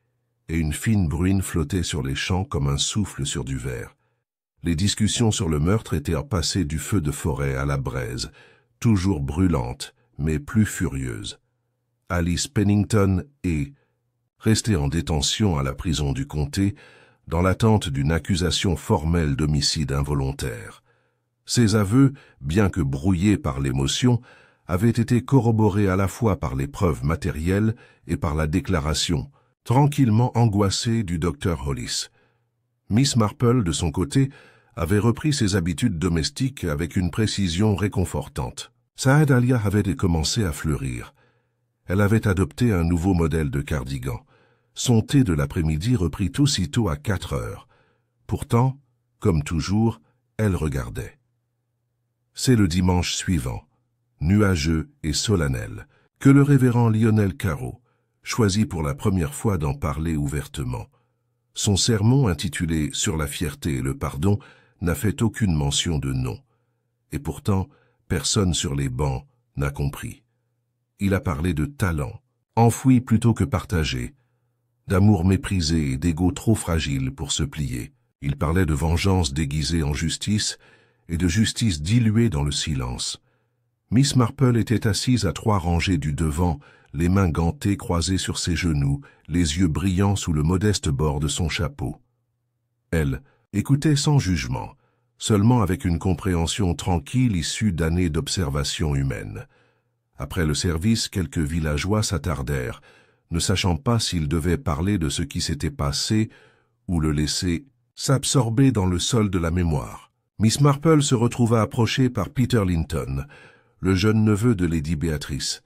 et une fine bruine flottait sur les champs comme un souffle sur du verre. Les discussions sur le meurtre étaient passées du feu de forêt à la braise, toujours brûlante, mais plus furieuse. Alice Pennington est restée en détention à la prison du comté, dans l'attente d'une accusation formelle d'homicide involontaire. Ses aveux, bien que brouillés par l'émotion, avaient été corroborés à la fois par les preuves matérielles et par la déclaration, tranquillement angoissée du docteur Hollis. Miss Marple, de son côté, avait repris ses habitudes domestiques avec une précision réconfortante. Sa dahlia avait commencé à fleurir. Elle avait adopté un nouveau modèle de cardigan. Son thé de l'après-midi reprit aussitôt à 4 heures. Pourtant, comme toujours, elle regardait. C'est le dimanche suivant, nuageux et solennel, que le révérend Lionel Carroll choisit pour la première fois d'en parler ouvertement. Son sermon intitulé « Sur la fierté et le pardon » n'a fait aucune mention de nom. Et pourtant, personne sur les bancs n'a compris. Il a parlé de talent, enfoui plutôt que partagé, d'amour méprisé et d'ego trop fragile pour se plier. Il parlait de vengeance déguisée en justice et de justice diluée dans le silence. Miss Marple était assise à 3 rangées du devant, les mains gantées croisées sur ses genoux, les yeux brillants sous le modeste bord de son chapeau. Elle écoutait sans jugement, seulement avec une compréhension tranquille issue d'années d'observation humaine. Après le service, quelques villageois s'attardèrent, ne sachant pas s'ils devaient parler de ce qui s'était passé ou le laisser s'absorber dans le sol de la mémoire. Miss Marple se retrouva approchée par Peter Linton, le jeune neveu de Lady Béatrice.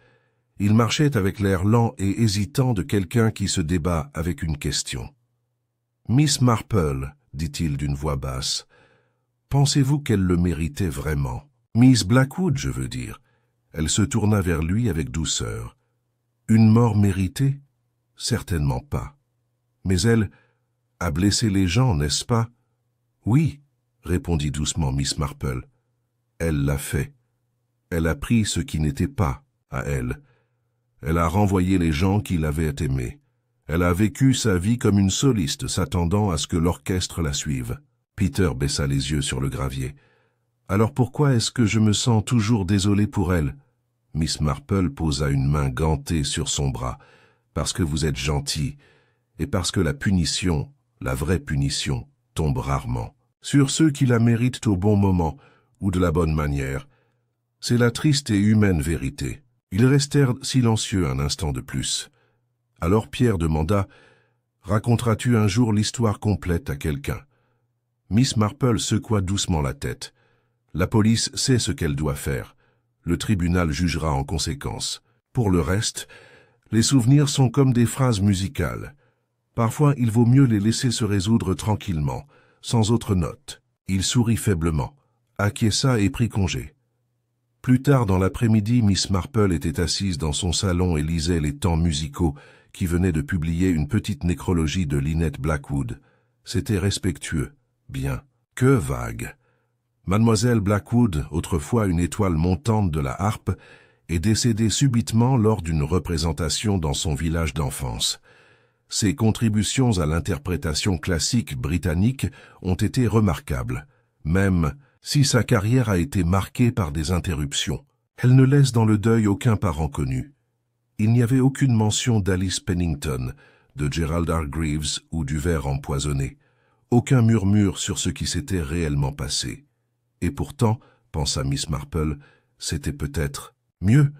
Il marchait avec l'air lent et hésitant de quelqu'un qui se débat avec une question. « Miss Marple, » dit-il d'une voix basse, « pensez-vous qu'elle le méritait vraiment? Miss Blackwood, je veux dire. » Elle se tourna vers lui avec douceur. « Une mort méritée? Certainement pas. Mais elle a blessé les gens, n'est-ce pas? »« Oui, » répondit doucement Miss Marple. « Elle l'a fait. Elle a pris ce qui n'était pas à elle. Elle a renvoyé les gens qui l'avaient aimée. Elle a vécu sa vie comme une soliste s'attendant à ce que l'orchestre la suive. » Peter baissa les yeux sur le gravier. « Alors pourquoi est-ce que je me sens toujours désolé pour elle ?» Miss Marple posa une main gantée sur son bras. « Parce que vous êtes gentil, et parce que la punition, la vraie punition, tombe rarement. Sur ceux qui la méritent au bon moment, ou de la bonne manière. C'est la triste et humaine vérité. » Ils restèrent silencieux un instant de plus. Alors Pierre demanda « Raconteras-tu un jour l'histoire complète à quelqu'un ?» Miss Marple secoua doucement la tête. « La police sait ce qu'elle doit faire. Le tribunal jugera en conséquence. Pour le reste, les souvenirs sont comme des phrases musicales. Parfois, il vaut mieux les laisser se résoudre tranquillement, sans autre note. » Il sourit faiblement, acquiesça et prit congé. Plus tard dans l'après-midi, Miss Marple était assise dans son salon et lisait les temps musicaux qui venaient de publier une petite nécrologie de Lynette Blackwood. C'était respectueux, bien, que vague. Mademoiselle Blackwood, autrefois une étoile montante de la harpe, est décédée subitement lors d'une représentation dans son village d'enfance. Ses contributions à l'interprétation classique britannique ont été remarquables, même si sa carrière a été marquée par des interruptions. Elle ne laisse dans le deuil aucun parent connu. Il n'y avait aucune mention d'Alice Pennington, de Gerald Hargreaves ou du verre empoisonné. Aucun murmure sur ce qui s'était réellement passé. Et pourtant, pensa Miss Marple, c'était peut-être mieux.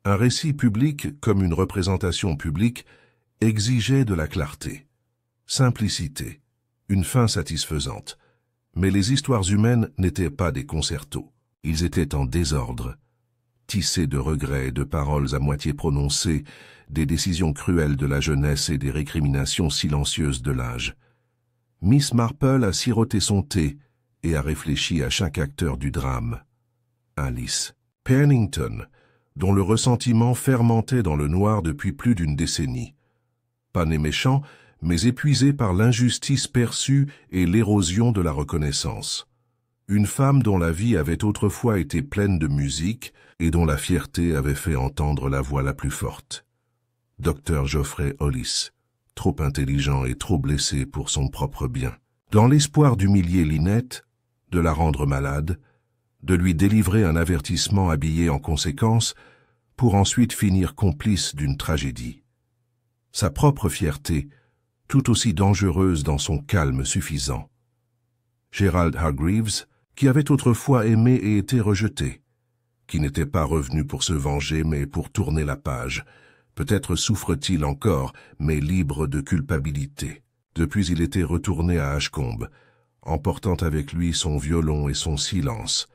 Un récit public, comme une représentation publique, exigeait de la clarté, simplicité, une fin satisfaisante. Mais les histoires humaines n'étaient pas des concertos. Ils étaient en désordre, tissés de regrets, de paroles à moitié prononcées, des décisions cruelles de la jeunesse et des récriminations silencieuses de l'âge. Miss Marple a siroté son thé et a réfléchi à chaque acteur du drame. Alice Pennington, dont le ressentiment fermentait dans le noir depuis plus d'une décennie. Pas né méchant, mais épuisé par l'injustice perçue et l'érosion de la reconnaissance. Une femme dont la vie avait autrefois été pleine de musique et dont la fierté avait fait entendre la voix la plus forte. Dr Geoffrey Hollis, trop intelligent et trop blessé pour son propre bien. Dans l'espoir d'humilier Lynette, de la rendre malade, de lui délivrer un avertissement habillé en conséquence, pour ensuite finir complice d'une tragédie. Sa propre fierté, tout aussi dangereuse dans son calme suffisant. Gerald Hargreaves, qui avait autrefois aimé et été rejeté, qui n'était pas revenu pour se venger mais pour tourner la page. Peut-être souffre-t-il encore, mais libre de culpabilité. Depuis il était retourné à Ashcombe, emportant avec lui son violon et son silence.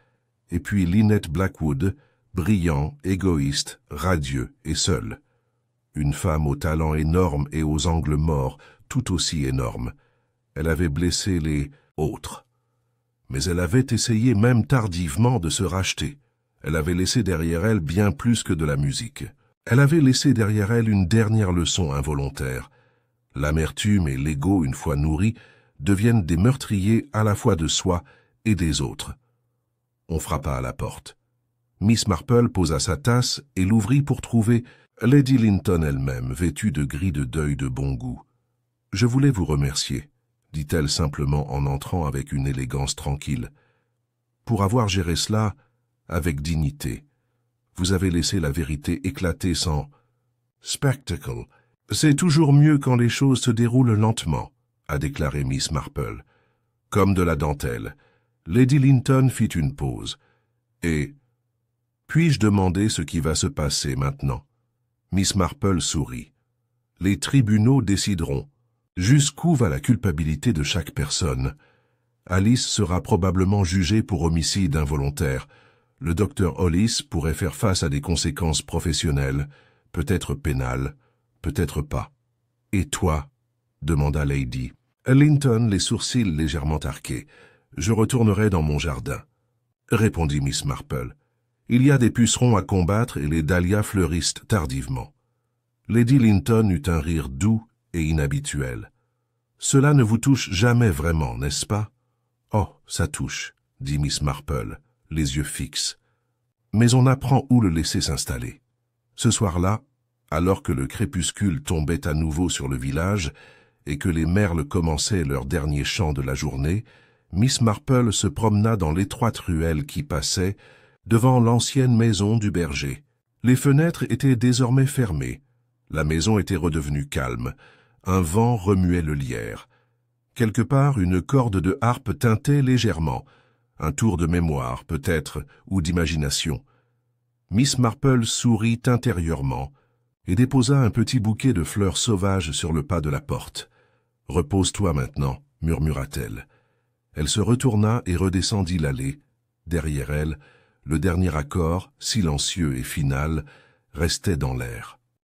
Et puis Lynette Blackwood, brillant, égoïste, radieux et seul. Une femme au talent énorme et aux angles morts, tout aussi énormes. Elle avait blessé les autres. Mais elle avait essayé même tardivement de se racheter. Elle avait laissé derrière elle bien plus que de la musique. Elle avait laissé derrière elle une dernière leçon involontaire. L'amertume et l'ego, une fois nourris, deviennent des meurtriers à la fois de soi et des autres. On frappa à la porte. Miss Marple posa sa tasse et l'ouvrit pour trouver Lady Linton elle-même, vêtue de gris de deuil de bon goût. « Je voulais vous remercier », dit-elle simplement en entrant avec une élégance tranquille. « Pour avoir géré cela avec dignité. Vous avez laissé la vérité éclater sans spectacle. C'est toujours mieux quand les choses se déroulent lentement, a déclaré Miss Marple. Comme de la dentelle. Lady Linton fit une pause. Et puis-je demander ce qui va se passer maintenant? Miss Marple sourit. Les tribunaux décideront. Jusqu'où va la culpabilité de chaque personne? Alice sera probablement jugée pour homicide involontaire. Le docteur Hollis pourrait faire face à des conséquences professionnelles, peut-être pénales, peut-être pas. « Et toi ?» demanda Lady Linton, les sourcils légèrement arqués. « Je retournerai dans mon jardin. » Répondit Miss Marple. « Il y a des pucerons à combattre et les dahlias fleurissent tardivement. » Lady Linton eut un rire doux et inhabituel. « Cela ne vous touche jamais vraiment, n'est-ce pas? »« Oh, ça touche, » dit Miss Marple, les yeux fixes. Mais on apprend où le laisser s'installer. Ce soir-là, alors que le crépuscule tombait à nouveau sur le village et que les merles commençaient leur dernier chant de la journée, Miss Marple se promena dans l'étroite ruelle qui passait devant l'ancienne maison du berger. Les fenêtres étaient désormais fermées. La maison était redevenue calme. Un vent remuait le lierre. Quelque part, une corde de harpe tintait légèrement. Un tour de mémoire, peut-être, ou d'imagination. Miss Marple sourit intérieurement et déposa un petit bouquet de fleurs sauvages sur le pas de la porte. « Repose-toi maintenant, » murmura-t-elle. Elle se retourna et redescendit l'allée. Derrière elle, le dernier accord, silencieux et final, restait dans l'air.